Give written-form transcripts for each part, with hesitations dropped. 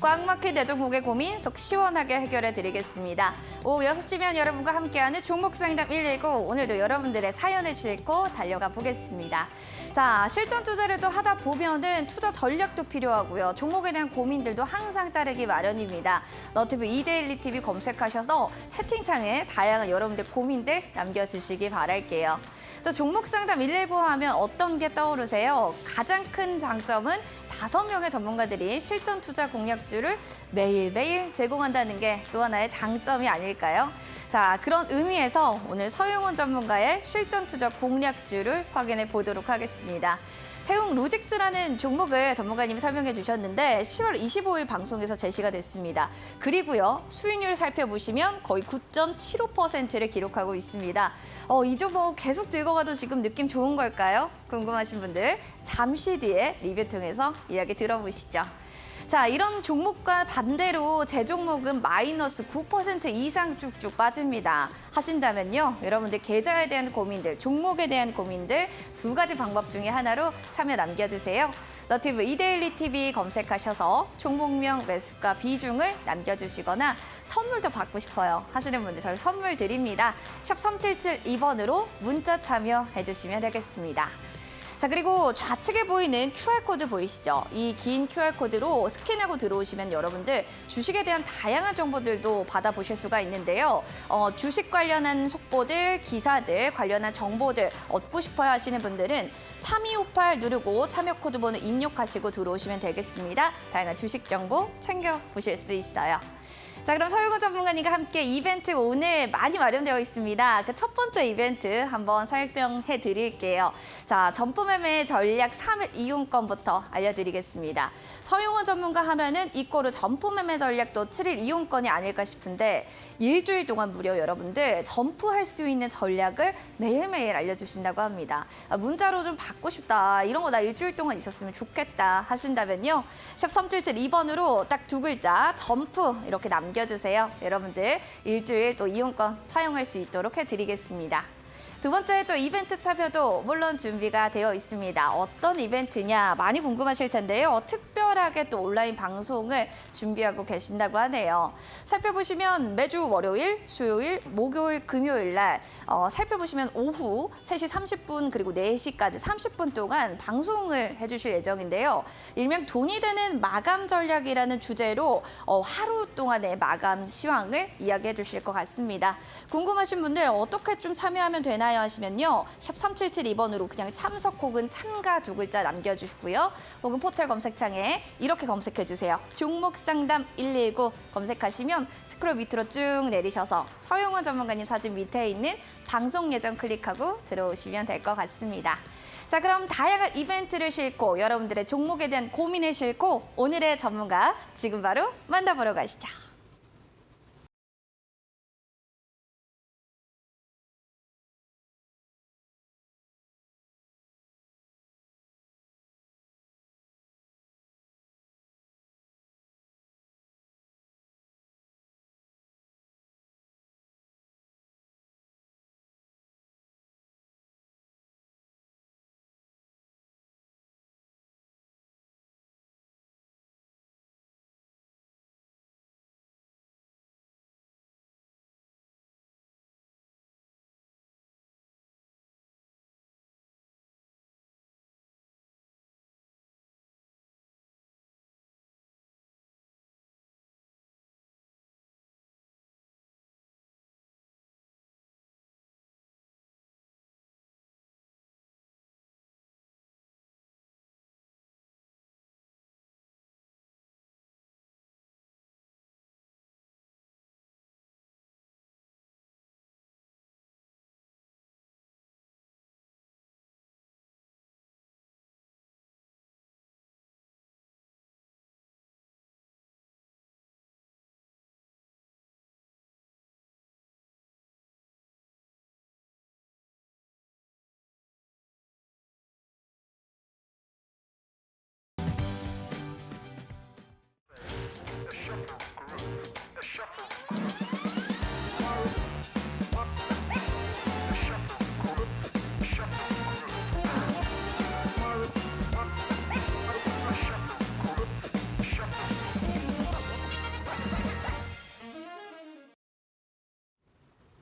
꽉 막힌 내 종목의 고민 속 시원하게 해결해 드리겠습니다. 오후 6시면 여러분과 함께하는 종목 상담 119, 오늘도 여러분들의 사연을 싣고 달려가 보겠습니다. 자, 실전 투자를 또 하다 보면은 투자 전략도 필요하고요. 종목에 대한 고민들도 항상 따르기 마련입니다. 너튜브 이데일리 TV 검색하셔서 채팅창에 다양한 여러분들 고민들 남겨주시기 바랄게요. 또 종목 상담 119 하면 어떤 게 떠오르세요? 가장 큰 장점은 5명의 전문가들이 실전 투자 공략주를 매일매일 제공한다는 게 또 하나의 장점이 아닐까요? 자, 그런 의미에서 오늘 서용훈 전문가의 실전 투자 공략주를 확인해 보도록 하겠습니다. 태웅 로직스라는 종목을 전문가님이 설명해 주셨는데 10월 25일 방송에서 제시가 됐습니다. 그리고요, 수익률 살펴보시면 거의 9.75%를 기록하고 있습니다. 이 종목 계속 들고 가도 지금 느낌 좋은 걸까요? 궁금하신 분들 잠시 뒤에 리뷰 통해서 이야기 들어보시죠. 자, 이런 종목과 반대로 제 종목은 마이너스 9% 이상 쭉쭉 빠집니다. 하신다면요, 여러분들 계좌에 대한 고민들, 종목에 대한 고민들 2가지 방법 중에 하나로 참여 남겨주세요. 너튜브 이데일리 TV 검색하셔서 종목명, 매수가, 비중을 남겨주시거나 선물도 받고 싶어요 하시는 분들 저희 선물 드립니다. 샵 3772번으로 문자 참여해주시면 되겠습니다. 자, 그리고 좌측에 보이는 QR코드 보이시죠? 이 긴 QR코드로 스캔하고 들어오시면 여러분들 주식에 대한 다양한 정보들도 받아보실 수가 있는데요. 주식 관련한 속보들, 기사들, 관련한 정보들 얻고 싶어야 하시는 분들은 3258 누르고 참여 코드 번호 입력하시고 들어오시면 되겠습니다. 다양한 주식 정보 챙겨보실 수 있어요. 자, 그럼 서용훈 전문가님과 함께 이벤트 오늘 많이 마련되어 있습니다. 그 첫 번째 이벤트 한번 설명해 드릴게요. 자, 점포 매매 전략 3일 이용권부터 알려드리겠습니다. 서용훈 전문가 하면은 이꼬르 점포 매매 전략도 7일 이용권이 아닐까 싶은데 일주일 동안 무려 여러분들 점포할 수 있는 전략을 매일매일 알려주신다고 합니다. 문자로 좀 받고 싶다, 이런 거 나 일주일 동안 있었으면 좋겠다 하신다면요, 샵 3772번으로 딱 2글자 점프 이렇게 남겨주세요. 여러분들 일주일 또 이용권 사용할 수 있도록 해드리겠습니다. 두 번째 또 이벤트 참여도 물론 준비가 되어 있습니다. 어떤 이벤트냐 많이 궁금하실 텐데요. 특별하게 또 온라인 방송을 준비하고 계신다고 하네요. 살펴보시면 매주 월요일, 수요일, 목요일, 금요일 날 살펴보시면 오후 3시 30분 그리고 4시까지 30분 동안 방송을 해주실 예정인데요. 일명 돈이 되는 마감 전략이라는 주제로 하루 동안의 마감 시황을 이야기해 주실 것 같습니다. 궁금하신 분들 어떻게 좀 참여하면 되나요 하시면요, 샵 3772번으로 그냥 참석 혹은 참가 2글자 남겨주시고요. 혹은 포털 검색창에 이렇게 검색해주세요. 종목 상담 119 검색하시면 스크롤 밑으로 쭉 내리셔서 서용훈 전문가님 사진 밑에 있는 방송 예정 클릭하고 들어오시면 될 것 같습니다. 자, 그럼 다양한 이벤트를 싣고 여러분들의 종목에 대한 고민을 싣고 오늘의 전문가 지금 바로 만나보러 가시죠.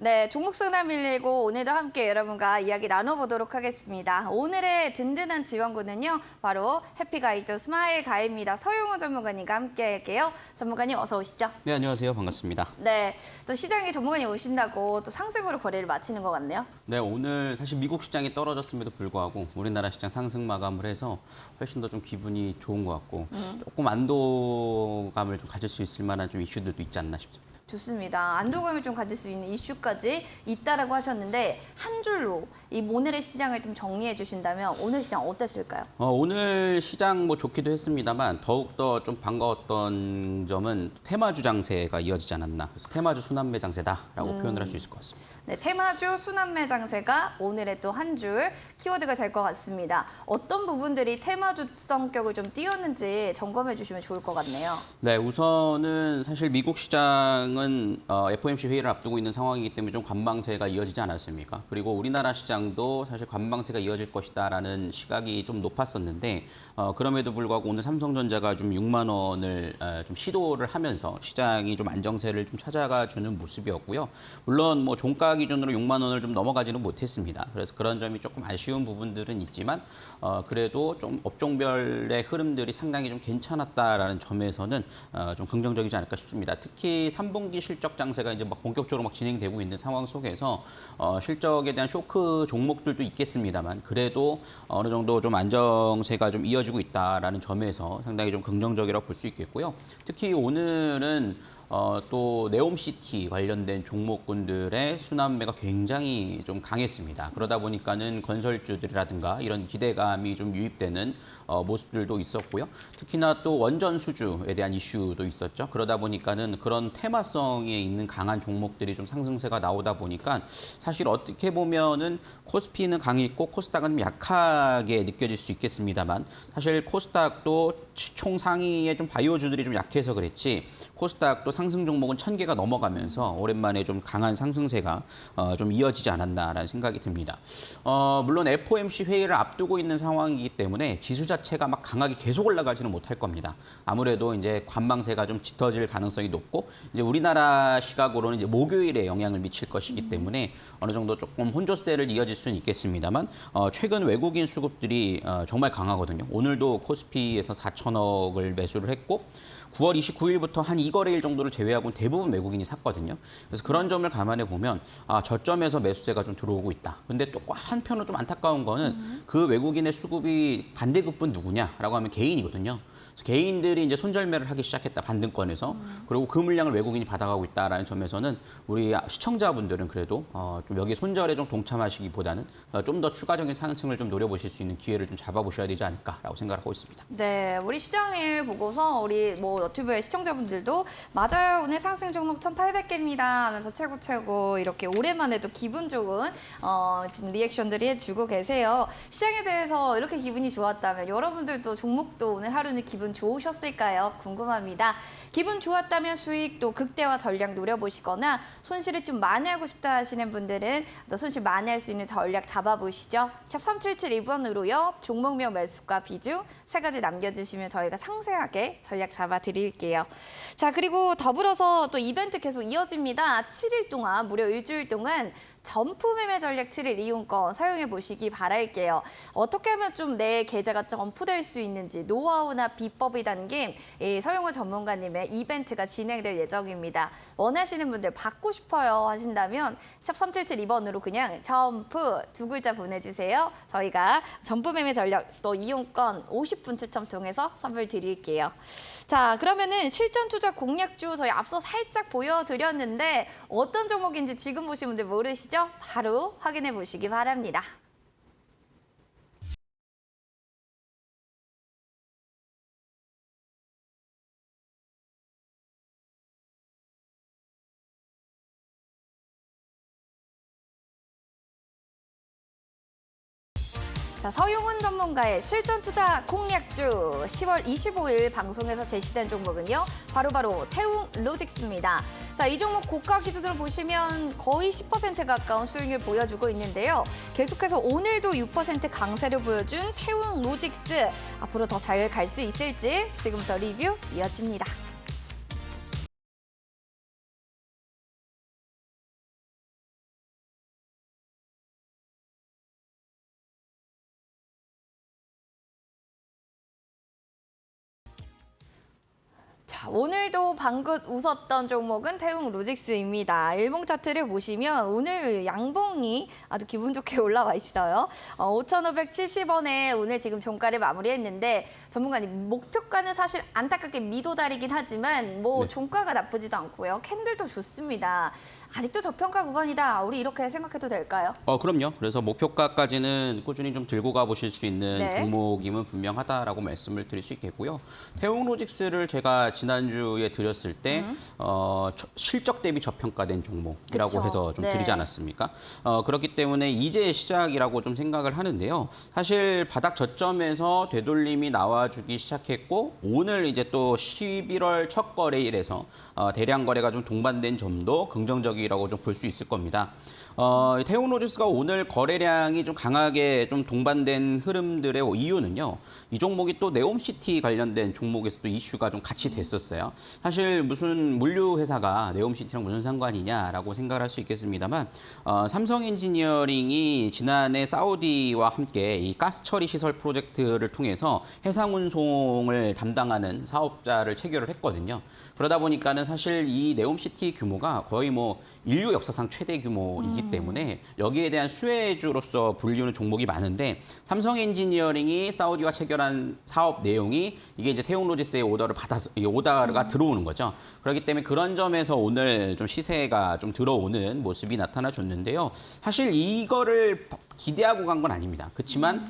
네, 종목 상담 119 오늘도 함께 여러분과 이야기 나눠보도록 하겠습니다. 오늘의 든든한 지원군은요, 바로 해피가이드 스마일 가입니다. 서용훈 전문가님과 함께 할게요. 전문가님 어서 오시죠. 네, 안녕하세요. 반갑습니다. 네, 또 시장에 전문가님 오신다고 또 상승으로 거래를 마치는 것 같네요. 네, 오늘 사실 미국 시장이 떨어졌음에도 불구하고 우리나라 시장 상승 마감을 해서 훨씬 더 좀 기분이 좋은 것 같고 조금 안도감을 좀 가질 수 있을 만한 좀 이슈들도 있지 않나 싶습니다. 좋습니다. 안도감을 좀 가질 수 있는 이슈까지 있다라고 하셨는데 한 줄로 이 오늘의 시장을 좀 정리해 주신다면 오늘 시장 어땠을까요? 오늘 시장 뭐 좋기도 했습니다만 더욱더 좀 반가웠던 점은 테마주 장세가 이어지지 않았나. 그래서 테마주 순환매 장세다라고 표현을 할 수 있을 것 같습니다. 네, 테마주 순환매 장세가 오늘의 또 한 줄 키워드가 될 것 같습니다. 어떤 부분들이 테마주 성격을 좀 띄었는지 점검해 주시면 좋을 것 같네요. 네, 우선은 사실 미국 시장은 FOMC 회의를 앞두고 있는 상황이기 때문에 좀 관망세가 이어지지 않았습니까? 그리고 우리나라 시장도 사실 관망세가 이어질 것이다라는 시각이 좀 높았었는데 그럼에도 불구하고 오늘 삼성전자가 좀 6만 원을 좀 시도를 하면서 시장이 좀 안정세를 좀 찾아가 주는 모습이었고요. 물론 뭐 종가 기준으로 6만 원을 좀 넘어가지는 못했습니다. 그래서 그런 점이 조금 아쉬운 부분들은 있지만 그래도 좀 업종별의 흐름들이 상당히 좀 괜찮았다라는 점에서는 좀 긍정적이지 않을까 싶습니다. 특히 3분기 실적 장세가 이제 막 본격적으로 막 진행되고 있는 상황 속에서 실적에 대한 쇼크 종목들도 있겠습니다만 그래도 어느 정도 좀 안정세가 좀 이어지고 있다라는 점에서 상당히 좀 긍정적이라고 볼 수 있겠고요. 특히 오늘은 또 네옴시티 관련된 종목군들의 순환매가 굉장히 좀 강했습니다. 그러다 보니까는 건설주들이라든가 이런 기대감이 좀 유입되는 모습들도 있었고요. 특히나 또 원전 수주에 대한 이슈도 있었죠. 그러다 보니까는 그런 테마성에 있는 강한 종목들이 좀 상승세가 나오다 보니까 사실 어떻게 보면은 코스피는 강했고 코스닥은 좀 약하게 느껴질 수 있겠습니다만 사실 코스닥도 총 상위에 좀 바이오주들이 좀 약해서 그랬지 코스닥도 상승 종목은 1000개가 넘어가면서 오랜만에 좀 강한 상승세가 좀 이어지지 않았나라는 생각이 듭니다. 물론 FOMC 회의를 앞두고 있는 상황이기 때문에 지수 자체가 막 강하게 계속 올라가지는 못할 겁니다. 아무래도 이제 관망세가 좀 짙어질 가능성이 높고 이제 우리나라 시각으로는 이제 목요일에 영향을 미칠 것이기 때문에 어느 정도 조금 혼조세를 이어질 수는 있겠습니다만 최근 외국인 수급들이 정말 강하거든요. 오늘도 코스피에서 4천억을 매수를 했고 9월 29일부터 한 2거래일 정도를 제외하고는 대부분 외국인이 샀거든요. 그래서 그런 점을 감안해 보면 저점에서 매수세가 좀 들어오고 있다. 근데 또 한편으로 좀 안타까운 거는 그 외국인의 수급이 반대급분 누구냐라고 하면 개인이거든요. 그래서 개인들이 이제 손절매를 하기 시작했다, 반등권에서. 그리고 그 물량을 외국인이 받아가고 있다라는 점에서는 우리 시청자분들은 그래도 좀 여기 손절에 좀 동참하시기보다는 좀 더 추가적인 상승을 좀 노려보실 수 있는 기회를 좀 잡아보셔야 되지 않을까라고 생각하고 있습니다. 네, 우리 시장을 보고서 우리 뭐 너튜브의 시청자분들도 맞아요, 오늘 상승 종목 1,800개입니다 하면서 최고 이렇게 오랜만에 또 기분 좋은 지금 리액션들이 해주고 계세요. 시장에 대해서 이렇게 기분이 좋았다면 여러분들도 종목도 오늘 하루는 기분 좋으셨을까요? 궁금합니다. 기분 좋았다면 수익도 극대화 전략 노려보시거나 손실을 좀 만회하고 싶다 하시는 분들은 또 손실 만회할 수 있는 전략 잡아보시죠. 샵 3772번으로요. 종목명 매수가 비중 3가지 남겨주시면 저희가 상세하게 전략 잡아드릴게요. 자, 그리고 더불어서 또 이벤트 계속 이어집니다. 7일 동안 무려 일주일 동안 점프 매매 전략 7일 이용권 사용해 보시기 바랄게요. 어떻게 하면 좀 내 계좌가 점프될 수 있는지 노하우나 비법이 담긴 서용호 전문가님의 이벤트가 진행될 예정입니다. 원하시는 분들 받고 싶어요 하신다면 샵 3772번으로 그냥 점프 2글자 보내주세요. 저희가 점프 매매 전략 또 이용권 50분 추첨 통해서 선물 드릴게요. 자, 그러면은 실전 투자 공략주 저희 앞서 살짝 보여드렸는데 어떤 종목인지 지금 보신 분들 모르시죠? 바로 확인해 보시기 바랍니다. 자, 서용훈 전문가의 실전 투자 공략주 10월 25일 방송에서 제시된 종목은요. 바로 태웅 로직스입니다. 자, 이 종목 고가 기준으로 보시면 거의 10% 가까운 수익률 보여주고 있는데요. 계속해서 오늘도 6% 강세를 보여준 태웅 로직스 앞으로 더 잘 갈 수 있을지 지금부터 리뷰 이어집니다. 자, 오늘도 방긋 웃었던 종목은 태웅 로직스입니다. 일봉 차트를 보시면 오늘 양봉이 아주 기분 좋게 올라와 있어요. 5,570원에 오늘 지금 종가를 마무리했는데 전문가님 목표가는 사실 안타깝게 미도달이긴 하지만 뭐 네. 종가가 나쁘지도 않고요. 캔들도 좋습니다. 아직도 저평가 구간이다. 우리 이렇게 생각해도 될까요? 그럼요. 그래서 목표가까지는 꾸준히 좀 들고 가보실 수 있는 네. 종목임은 분명하다라고 말씀을 드릴 수 있겠고요. 태웅 로직스를 제가 지난주에 드렸을 때 실적 대비 저평가된 종목이라고 그쵸. 해서 좀 네. 드리지 않았습니까? 그렇기 때문에 이제 시작이라고 좀 생각을 하는데요. 사실 바닥 저점에서 되돌림이 나와주기 시작했고 오늘 이제 또 11월 첫 거래일에서 대량 거래가 좀 동반된 점도 긍정적이라고 좀 볼 수 있을 겁니다. 태웅 로직스가 오늘 거래량이 좀 강하게 좀 동반된 흐름들의 이유는요. 이 종목이 또 네옴시티 관련된 종목에서 또 이슈가 좀 같이 됐었어요. 사실 무슨 물류 회사가 네옴시티랑 무슨 상관이냐라고 생각을 할 수 있겠습니다만 삼성 엔지니어링이 지난해 사우디와 함께 이 가스 처리 시설 프로젝트를 통해서 해상 운송을 담당하는 사업자를 체결을 했거든요. 그러다 보니까는 사실 이 네옴시티 규모가 거의 뭐 인류 역사상 최대 규모이기 때문에 여기에 대한 수혜주로서 불리우는 종목이 많은데 삼성 엔지니어링이 사우디와 체결한 사업 내용이 이게 이제 태웅 로직스의 오더를 받아서 이게 오더가 들어오는 거죠. 그렇기 때문에 그런 점에서 오늘 좀 시세가 좀 들어오는 모습이 나타나줬는데요. 사실 이거를 기대하고 간 건 아닙니다. 그렇지만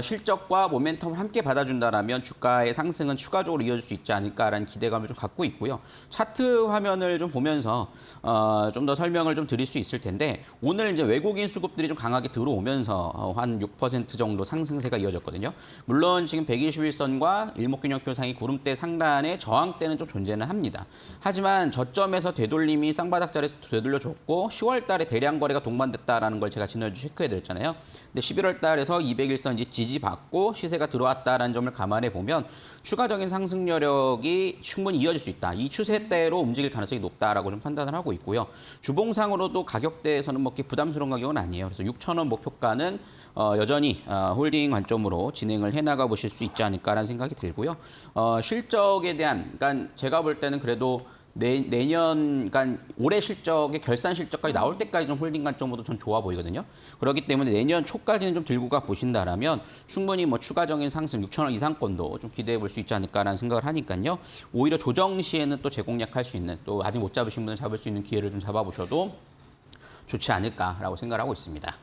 실적과 모멘텀을 함께 받아준다라면 주가의 상승은 추가적으로 이어질 수 있지 않을까라는 기대감을 좀 갖고 있고요. 차트 화면을 좀 보면서 좀 더 설명을 좀 드릴 수 있을 텐데 오늘 이제 외국인 수급들이 좀 강하게 들어오면서 한 6% 정도 상승세가 이어졌거든요. 물론 지금 121선과 일목균형표상의 구름대 상단의 저항대는 좀 존재는 합니다. 하지만 저점에서 되돌림이 쌍바닥 자리에서 되돌려줬고 10월 달에 대량 거래가 동반됐다라는 걸 제가 지난주 체크해드렸잖아요. 근데 11월 달에서 201선 지지받고 시세가 들어왔다라는 점을 감안해 보면 추가적인 상승 여력이 충분히 이어질 수 있다. 이 추세대로 움직일 가능성이 높다라고 좀 판단을 하고 있고요. 주봉상으로도 가격대에서는 뭐 부담스러운 가격은 아니에요. 그래서 6,000원 목표가는 여전히 홀딩 관점으로 진행을 해나가 보실 수 있지 않을까라는 생각이 들고요. 실적에 대한, 그러니까 제가 볼 때는 그래도 내년, 그러니까 올해 실적의 결산 실적까지 나올 때까지 좀 홀딩 관점으로 좀 좋아 보이거든요. 그렇기 때문에 내년 초까지는 좀 들고 가 보신다라면 충분히 뭐 추가적인 상승 6,000원 이상권도 좀 기대해 볼 수 있지 않을까라는 생각을 하니까요. 오히려 조정 시에는 또 재공략할 수 있는, 또 아직 못 잡으신 분은 잡을 수 있는 기회를 좀 잡아보셔도 좋지 않을까라고 생각을 하고 있습니다.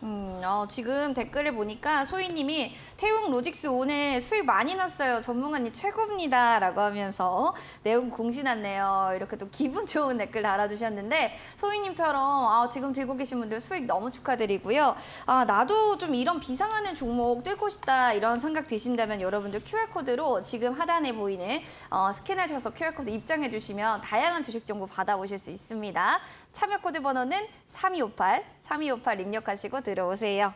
지금 댓글을 보니까 소희님이 태웅 로직스 오늘 수익 많이 났어요. 전문가님 최고입니다. 라고 하면서 내용 공신났네요. 이렇게 또 기분 좋은 댓글 달아주셨는데 소희님처럼 지금 들고 계신 분들 수익 너무 축하드리고요. 나도 좀 이런 비상하는 종목 뚫고 싶다 이런 생각 드신다면 여러분들 QR코드로 지금 하단에 보이는 스캔하셔서 QR코드 입장해 주시면 다양한 주식 정보 받아보실 수 있습니다. 참여 코드 번호는 3258 입력하시고 들어오세요.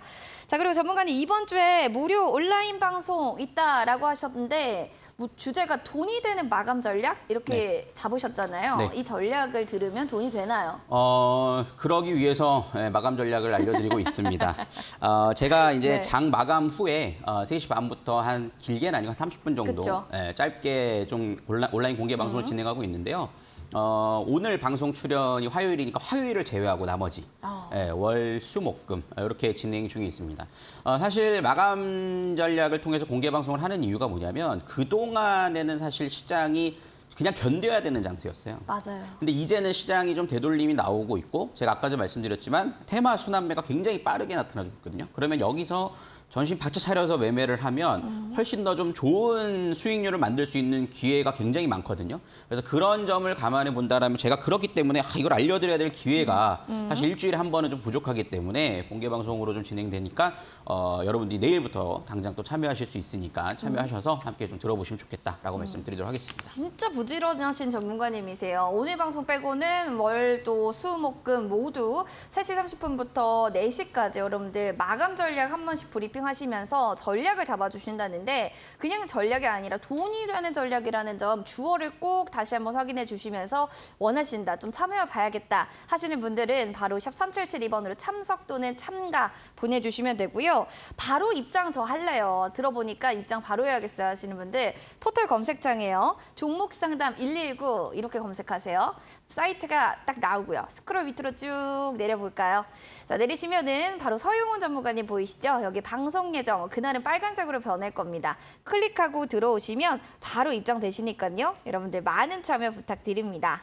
자, 그리고 전문가님 이번 주에 무료 온라인 방송 있다라고 하셨는데 뭐 주제가 돈이 되는 마감 전략 이렇게 잡으셨잖아요. 네. 이 전략을 들으면 돈이 되나요? 그러기 위해서 마감 전략을 알려드리고 있습니다. 제가 이제 네. 장 마감 후에 3시 반부터 한 길게는 아니고 한 30분 정도 그쵸. 짧게 좀 온라인 공개 방송을 진행하고 있는데요. 오늘 방송 출연이 화요일이니까 화요일을 제외하고 나머지 월, 수, 목, 금 이렇게 진행 중에 있습니다. 사실 마감 전략을 통해서 공개 방송을 하는 이유가 뭐냐면 그동안에는 사실 시장이 그냥 견뎌야 되는 장세였어요. 맞아요. 근데 이제는 시장이 좀 되돌림이 나오고 있고 제가 아까도 말씀드렸지만 테마 순환매가 굉장히 빠르게 나타나고 있거든요. 그러면 여기서 전신 바짝 차려서 매매를 하면 훨씬 더 좀 좋은 수익률을 만들 수 있는 기회가 굉장히 많거든요. 그래서 그런 점을 감안해 본다라면 제가 그렇기 때문에 이걸 알려드려야 될 기회가 사실 일주일에 한 번은 좀 부족하기 때문에 공개 방송으로 좀 진행되니까 여러분들이 내일부터 당장 또 참여하실 수 있으니까 참여하셔서 함께 좀 들어보시면 좋겠다라고 말씀드리도록 하겠습니다. 진짜 부지런하신 전문가님이세요. 오늘 방송 빼고는 월, 또 수, 목, 금 모두 3시 30분부터 4시까지 여러분들 마감 전략 한 번씩 브리핑 브리핑하시면서 전략을 잡아주신다는데 그냥 전략이 아니라 돈이 되는 전략이라는 점 주어를 꼭 다시 한번 확인해 주시면서 원하신다, 좀 참여해 봐야겠다 하시는 분들은 바로 샵 3772번으로 참석 또는 참가 보내주시면 되고요. 바로 입장 저 할래요. 들어보니까 입장 바로 해야겠어요 하시는 분들 포털 검색창에요. 종목 상담 119 이렇게 검색하세요. 사이트가 딱 나오고요. 스크롤 밑으로 쭉 내려볼까요? 자, 내리시면은 바로 서용훈 전문가님 보이시죠? 여기 방송 예정, 그날은 빨간색으로 변할 겁니다. 클릭하고 들어오시면 바로 입장되시니까요. 여러분들 많은 참여 부탁드립니다.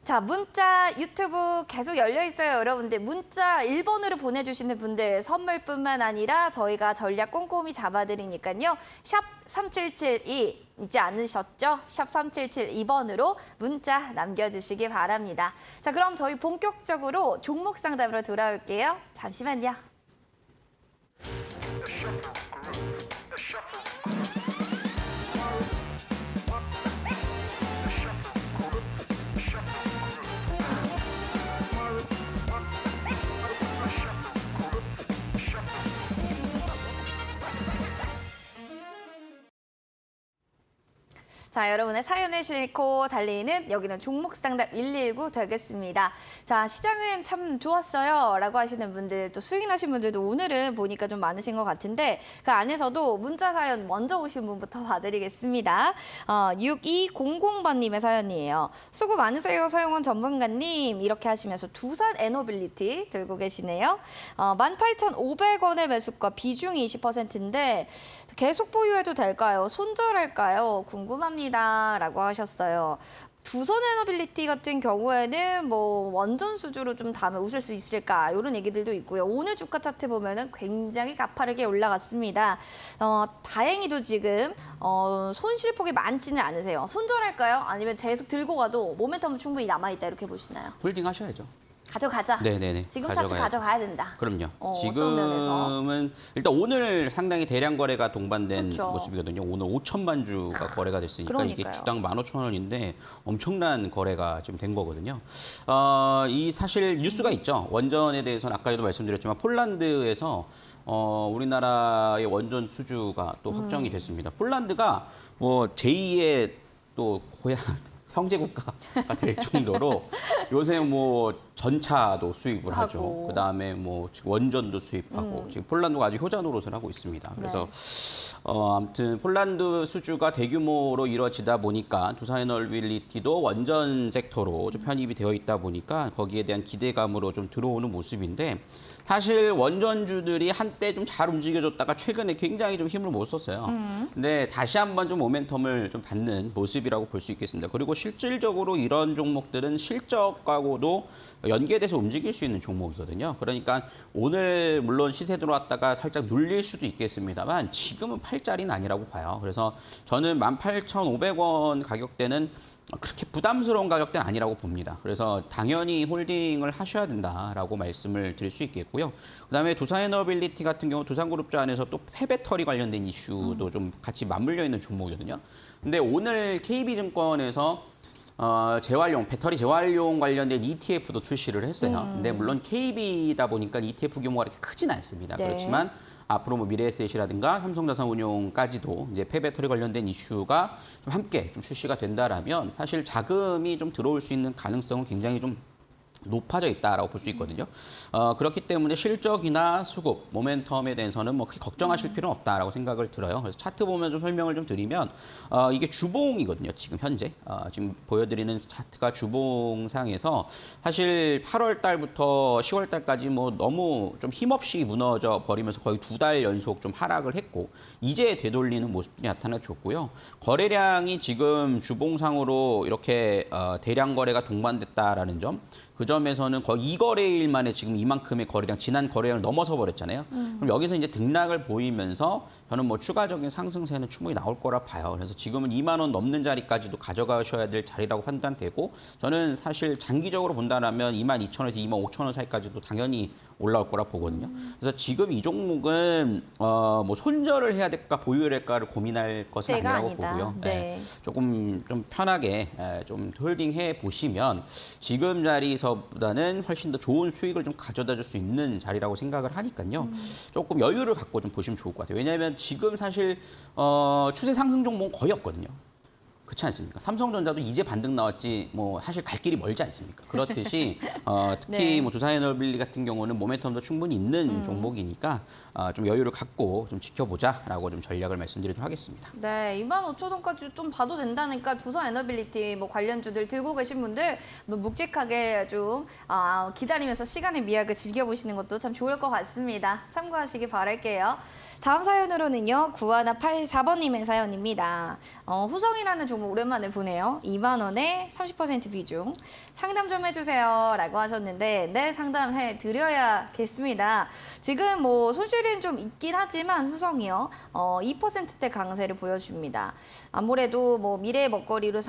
자, 문자, 유튜브 계속 열려 있어요. 여러분들 문자 1번으로 보내주시는 분들 선물뿐만 아니라 저희가 전략 꼼꼼히 잡아드리니까요. 샵 3772 잊지 않으셨죠? 샵 3772번으로 문자 남겨주시기 바랍니다. 자, 그럼 저희 본격적으로 종목 상담으로 돌아올게요. 잠시만요. 자, 여러분의 사연을 싣고 달리는 여기는 종목 상담 119 되겠습니다. 자, 시장은 참 좋았어요 라고 하시는 분들, 또 수익 나신 분들도 오늘은 보니까 좀 많으신 것 같은데 그 안에서도 문자 사연 먼저 오신 분부터 봐드리겠습니다. 6200번님의 사연이에요. 수고 많으세요 서용훈 전문가님, 이렇게 하시면서 두산 에너빌리티 들고 계시네요. 18,500원의 매수가 비중이 20%인데 계속 보유해도 될까요? 손절할까요? 궁금합니다. 라고 하셨어요. 두산 에너빌리티 같은 경우에는 뭐 원전 수주로 좀 다음에 웃을 수 있을까 이런 얘기들도 있고요. 오늘 주가 차트 보면은 굉장히 가파르게 올라갔습니다. 다행히도 지금 손실폭이 많지는 않으세요. 손절할까요? 아니면 계속 들고 가도 모멘텀은 충분히 남아있다 이렇게 보시나요? 홀딩 하셔야죠. 가져가자. 네네네. 지금 차트 가져가야 된다. 그럼요. 어떤 면에서? 지금은 일단 오늘 상당히 대량 거래가 동반된 그렇죠. 모습이거든요. 오늘 5천만 주가 거래가 됐으니까 이게 그러니까요. 주당 15,000원인데 엄청난 거래가 지금 된 거거든요. 이 사실 뉴스가 있죠. 원전에 대해서는 아까도 말씀드렸지만 폴란드에서 우리나라의 원전 수주가 또 확정이 됐습니다. 폴란드가 뭐 제2의 또 고향 형제국가가 될 정도로 요새 뭐 전차도 수입을 하죠. 하고. 그다음에 뭐 지금 원전도 수입하고 지금 폴란드가 아주 효자 노릇을 하고 있습니다. 그래서 아무튼 폴란드 수주가 대규모로 이루어지다 보니까 두산에너빌리티도 원전 섹터로 좀 편입이 되어 있다 보니까 거기에 대한 기대감으로 좀 들어오는 모습인데 사실 원전주들이 한때 좀 잘 움직여줬다가 최근에 굉장히 좀 힘을 못 썼어요. 근데 다시 한번 좀 모멘텀을 좀 받는 모습이라고 볼 수 있겠습니다. 그리고 실질적으로 이런 종목들은 실적하고도 연계돼서 움직일 수 있는 종목이거든요. 그러니까 오늘 물론 시세 들어왔다가 살짝 눌릴 수도 있겠습니다만 지금은 팔자리는 아니라고 봐요. 그래서 저는 18,500원 가격대는 그렇게 부담스러운 가격대는 아니라고 봅니다. 그래서 당연히 홀딩을 하셔야 된다라고 말씀을 드릴 수 있겠고요. 그다음에 두산에너빌리티 같은 경우 두산그룹주 안에서 또 폐배터리 관련된 이슈도 좀 같이 맞물려 있는 종목이거든요. 근데 오늘 KB증권에서 재활용, 배터리 재활용 관련된 ETF도 출시를 했어요. 근데 물론 KB다 보니까 ETF 규모가 이렇게 크진 않습니다. 네. 그렇지만 앞으로 뭐 미래에셋이라든가 삼성자산운용까지도 이제 폐배터리 관련된 이슈가 좀 함께 좀 출시가 된다라면 사실 자금이 좀 들어올 수 있는 가능성은 굉장히 좀 높아져 있다라고 볼 수 있거든요. 그렇기 때문에 실적이나 수급, 모멘텀에 대해서는 뭐 크게 걱정하실 필요는 없다라고 생각을 들어요. 그래서 차트 보면 좀 설명을 좀 드리면 이게 주봉이거든요. 지금 현재 지금 보여드리는 차트가 주봉상에서 사실 8월 달부터 10월 달까지 뭐 너무 좀 힘없이 무너져 버리면서 거의 2달 연속 좀 하락을 했고 이제 되돌리는 모습이 나타나줬고요. 거래량이 지금 주봉상으로 이렇게 대량 거래가 동반됐다라는 점. 그 점에서는 거의 2거래일 만에 지금 이만큼의 거래량, 지난 거래량을 넘어서 버렸잖아요. 그럼 여기서 이제 등락을 보이면서 저는 뭐 추가적인 상승세는 충분히 나올 거라 봐요. 그래서 지금은 2만 원 넘는 자리까지도 가져가셔야 될 자리라고 판단되고 저는 사실 장기적으로 본다면 22,000원에서 25,000원 사이까지도 당연히 올라올 거라 보거든요. 그래서 지금 이 종목은 뭐 손절을 해야 될까 보유를 할까를 고민할 것은 때가 아니라고 아니다. 보고요. 네. 조금 좀 편하게 좀 홀딩해 보시면 지금 자리에서 여기서보다는 훨씬 더 좋은 수익을 좀 가져다 줄 수 있는 자리라고 생각을 하니까요. 조금 여유를 갖고 좀 보시면 좋을 것 같아요. 왜냐하면 지금 사실 추세 상승 종목은 거의 없거든요. 그렇지 않습니까? 삼성전자도 이제 반등 나왔지 뭐 사실 갈 길이 멀지 않습니까? 그렇듯이 특히 네. 뭐 두산에너빌리 같은 경우는 모멘텀도 충분히 있는 종목이니까 좀 여유를 갖고 좀 지켜보자라고 좀 전략을 말씀드리도록 하겠습니다. 네, 25,000원까지 좀 봐도 된다니까 두산 에너빌리티 뭐 관련주들 들고 계신 분들 뭐 묵직하게 좀 기다리면서 시간의 미학을 즐겨보시는 것도 참 좋을 것 같습니다. 참고하시기 바랄게요. 다음 사연으로는요. 9184번님의 사연입니다. 후성이라는 종목 오랜만에 보네요. 2만 원에 30% 비중. 상담 좀 해주세요. 라고 하셨는데 네, 상담해 드려야겠습니다. 지금 뭐 손실은 좀 있긴 하지만 후성이요. 2%대 강세를 보여줍니다. 아무래도 뭐 미래의 먹거리로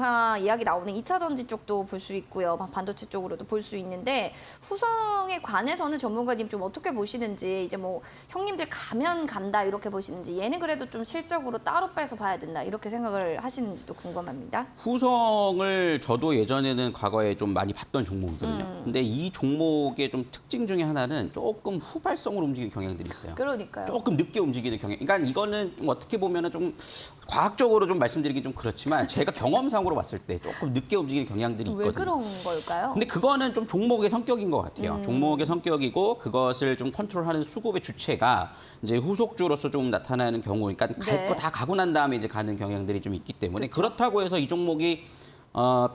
이야기 나오는 2차 전지 쪽도 볼 수 있고요. 반도체 쪽으로도 볼 수 있는데 후성에 관해서는 전문가님 좀 어떻게 보시는지 이제 뭐 형님들 가면 간다 이렇게 보시는지 얘는 그래도 좀 실적으로 따로 빼서 봐야 된다 이렇게 생각을 하시는지도 궁금합니다. 후성을 저도 예전에는 과거에 좀 많이 봤던 종목이거든요. 근데 이 종목의 좀 특징 중에 하나는 조금 후발성으로 움직이는 경향들이 있어요. 그러니까요. 조금 늦게 움직이는 경향. 그러니까 이거는 좀 어떻게 보면은 좀 과학적으로 좀 말씀드리기 좀 그렇지만 제가 경험상으로 봤을 때 조금 늦게 움직이는 경향들이 있거든요. 왜 그런 걸까요? 근데 그거는 좀 종목의 성격인 것 같아요. 종목의 성격이고 그것을 좀 컨트롤하는 수급의 주체가 이제 후속주로서 좀 나타나는 경우, 그러니까 갈 거 네. 다 가고 난 다음에 이제 가는 경향들이 좀 있기 때문에 그렇다고 해서 이 종목이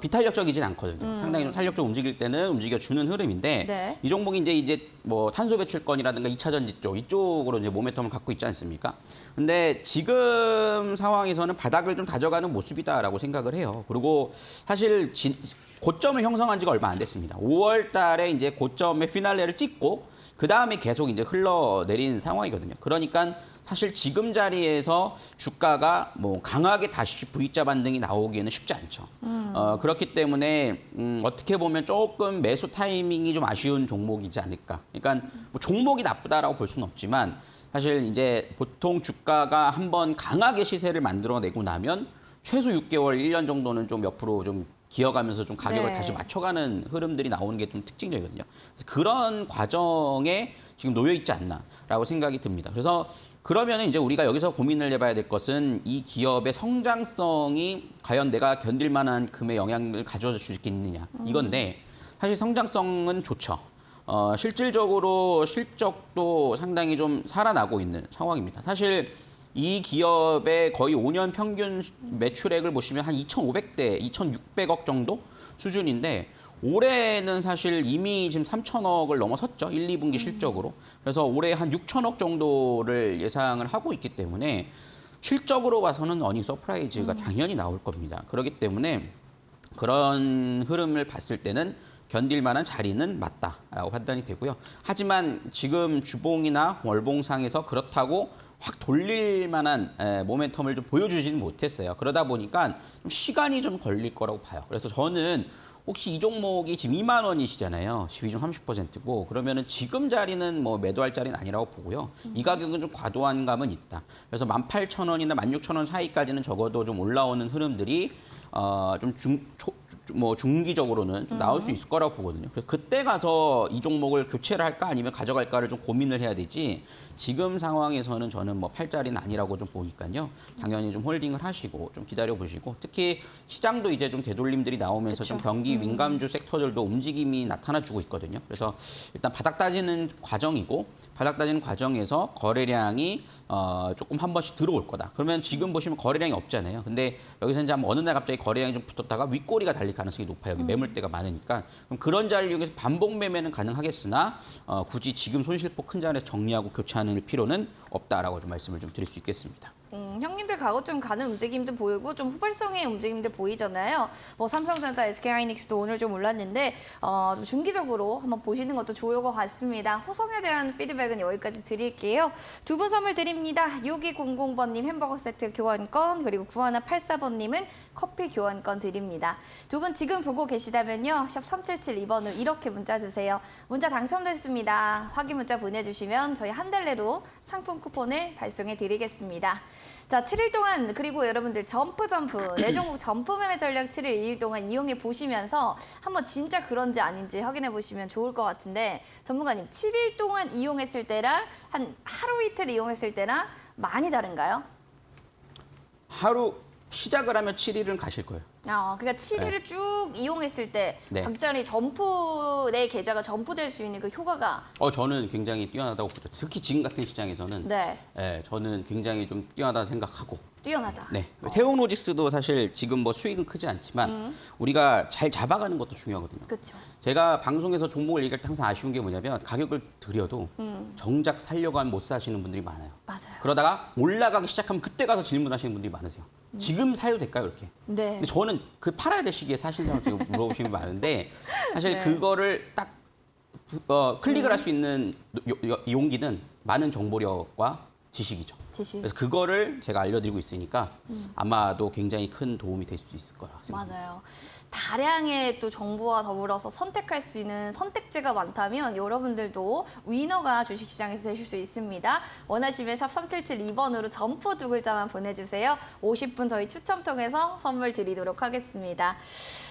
비탄력적이진 않거든요. 상당히 좀 탄력적으로 움직일 때는 움직여주는 흐름인데 네. 이 종목이 이제 뭐 탄소 배출권이라든가 2차 전지 쪽 이쪽으로 이제 모멘텀을 갖고 있지 않습니까? 근데 지금 상황에서는 바닥을 좀 다져가는 모습이다라고 생각을 해요. 그리고 사실 고점을 형성한 지가 얼마 안 됐습니다. 5월 달에 이제 고점의 피날레를 찍고 그 다음에 계속 이제 흘러내린 상황이거든요. 그러니까 사실 지금 자리에서 주가가 뭐 강하게 다시 V자 반등이 나오기에는 쉽지 않죠. 그렇기 때문에 어떻게 보면 조금 매수 타이밍이 좀 아쉬운 종목이지 않을까. 그러니까 뭐 종목이 나쁘다라고 볼 수는 없지만 사실 이제 보통 주가가 한번 강하게 시세를 만들어내고 나면 최소 6개월, 1년 정도는 좀 옆으로 좀 기어가면서 좀 가격을 네. 다시 맞춰가는 흐름들이 나오는 게 좀 특징적이거든요. 그래서 그런 과정에 지금 놓여 있지 않나라고 생각이 듭니다. 그래서 그러면 이제 우리가 여기서 고민을 해봐야 될 것은 이 기업의 성장성이 과연 내가 견딜 만한 금의 영향을 가져다 줄 수 있겠느냐 이건데 사실 성장성은 좋죠. 실질적으로 실적도 상당히 좀 살아나고 있는 상황입니다. 사실 이 기업의 거의 5년 평균 매출액을 보시면 한 2,500대, 2,600억 정도 수준인데 올해는 사실 이미 지금 3,000억을 넘어섰죠. 1, 2분기 실적으로. 그래서 올해 한 6,000억 정도를 예상을 하고 있기 때문에 실적으로 봐서는 어닝 서프라이즈가 당연히 나올 겁니다. 그렇기 때문에 그런 흐름을 봤을 때는 견딜 만한 자리는 맞다라고 판단이 되고요. 하지만 지금 주봉이나 월봉상에서 그렇다고 확 돌릴 만한 모멘텀을 좀 보여주지는 못했어요. 그러다 보니까 좀 시간이 좀 걸릴 거라고 봐요. 그래서 저는 혹시 이 종목이 지금 2만 원이시잖아요. 비중 30%고 그러면은 지금 자리는 뭐 매도할 자리는 아니라고 보고요. 이 가격은 좀 과도한 감은 있다. 그래서 18,000원이나 16,000원 사이까지는 적어도 좀 올라오는 흐름들이 중기적으로는 좀 나올 수 있을 거라고 보거든요. 그래서 그때 가서 이 종목을 교체를 할까 아니면 가져갈까를 좀 고민을 해야 되지 지금 상황에서는 저는 뭐 팔 자리는 아니라고 좀 보니까요. 당연히 좀 홀딩을 하시고 좀 기다려 보시고 특히 시장도 이제 좀 되돌림들이 나오면서 좀 경기 민감주 섹터들도 움직임이 나타나주고 있거든요. 그래서 일단 바닥 따지는 과정이고 바닥 따지는 과정에서 거래량이 조금 한 번씩 들어올 거다. 그러면 지금 보시면 거래량이 없잖아요. 근데 여기서 이제 어느 날 갑자기 거래량이 좀 붙었다가 윗꼬리가 달릴 가능성이 높아요. 여기 매물대가 많으니까. 그럼 그런 자리를 이용해서 반복 매매는 가능하겠으나 굳이 지금 손실폭 큰 자리에서 정리하고 교체하는 필요는 없다라고 좀 말씀을 좀 드릴 수 있겠습니다. 형님들 가고점 가는 움직임도 보이고 좀 후발성의 움직임도 보이잖아요. 뭐 삼성전자, SK하이닉스도 오늘 좀 올랐는데 좀 중기적으로 한번 보시는 것도 좋을 것 같습니다. 후성에 대한 피드백은 여기까지 드릴게요. 두 분 선물 드립니다. 6200번님 햄버거 세트 교환권 그리고 9184번님은 커피 교환권 드립니다. 두 분 지금 보고 계시다면요. 샵 3772번으로 이렇게 문자 주세요. 문자 당첨됐습니다. 확인 문자 보내주시면 저희 한 달 내로 상품 쿠폰을 발송해 드리겠습니다. 자, 7일 동안 그리고 여러분들 점프 내 종목 점프 매매 전략 7일 2일 동안 이용해 보시면서 한번 진짜 그런지 아닌지 확인해 보시면 좋을 것 같은데 전문가님 7일 동안 이용했을 때랑 한 하루 이틀 이용했을 때랑 많이 다른가요? 하루 시작을 하면 7일은 가실 거예요. 그러니까 7일을 쭉 이용했을 때 네. 각자의 내 계좌가 점프될 수 있는 그 효과가 저는 굉장히 뛰어나다고 보죠. 특히 지금 같은 시장에서는 네, 저는 굉장히 좀 뛰어나다 생각하고 뛰어나다. 네. 태용로지스도 사실 지금 뭐 수익은 크지 않지만 우리가 잘 잡아가는 것도 중요하거든요. 그렇죠. 제가 방송에서 종목을 얘기할 때 항상 아쉬운 게 뭐냐면 가격을 드려도 정작 살려고 하면 못 사시는 분들이 많아요. 맞아요. 그러다가 올라가기 시작하면 그때 가서 질문하시는 분들이 많으세요. 지금 사도 될까요? 이렇게. 네. 근데 저는 그 팔아야 될 시기에 사시는 사람한테 물어보시는 게 많은데 사실 네. 그거를 딱 클릭을 할 수 있는 용기는 많은 정보력과 지식이죠. 지식. 그래서 그거를 제가 알려드리고 있으니까 아마도 굉장히 큰 도움이 될 수 있을 거라 생각합니다. 맞아요. 다량의 또 정보와 더불어서 선택할 수 있는 선택지가 많다면 여러분들도 위너가 주식시장에서 되실 수 있습니다. 원하시면 샵 3772번으로 점프 두 글자만 보내주세요. 50분 저희 추첨 통해서 선물 드리도록 하겠습니다.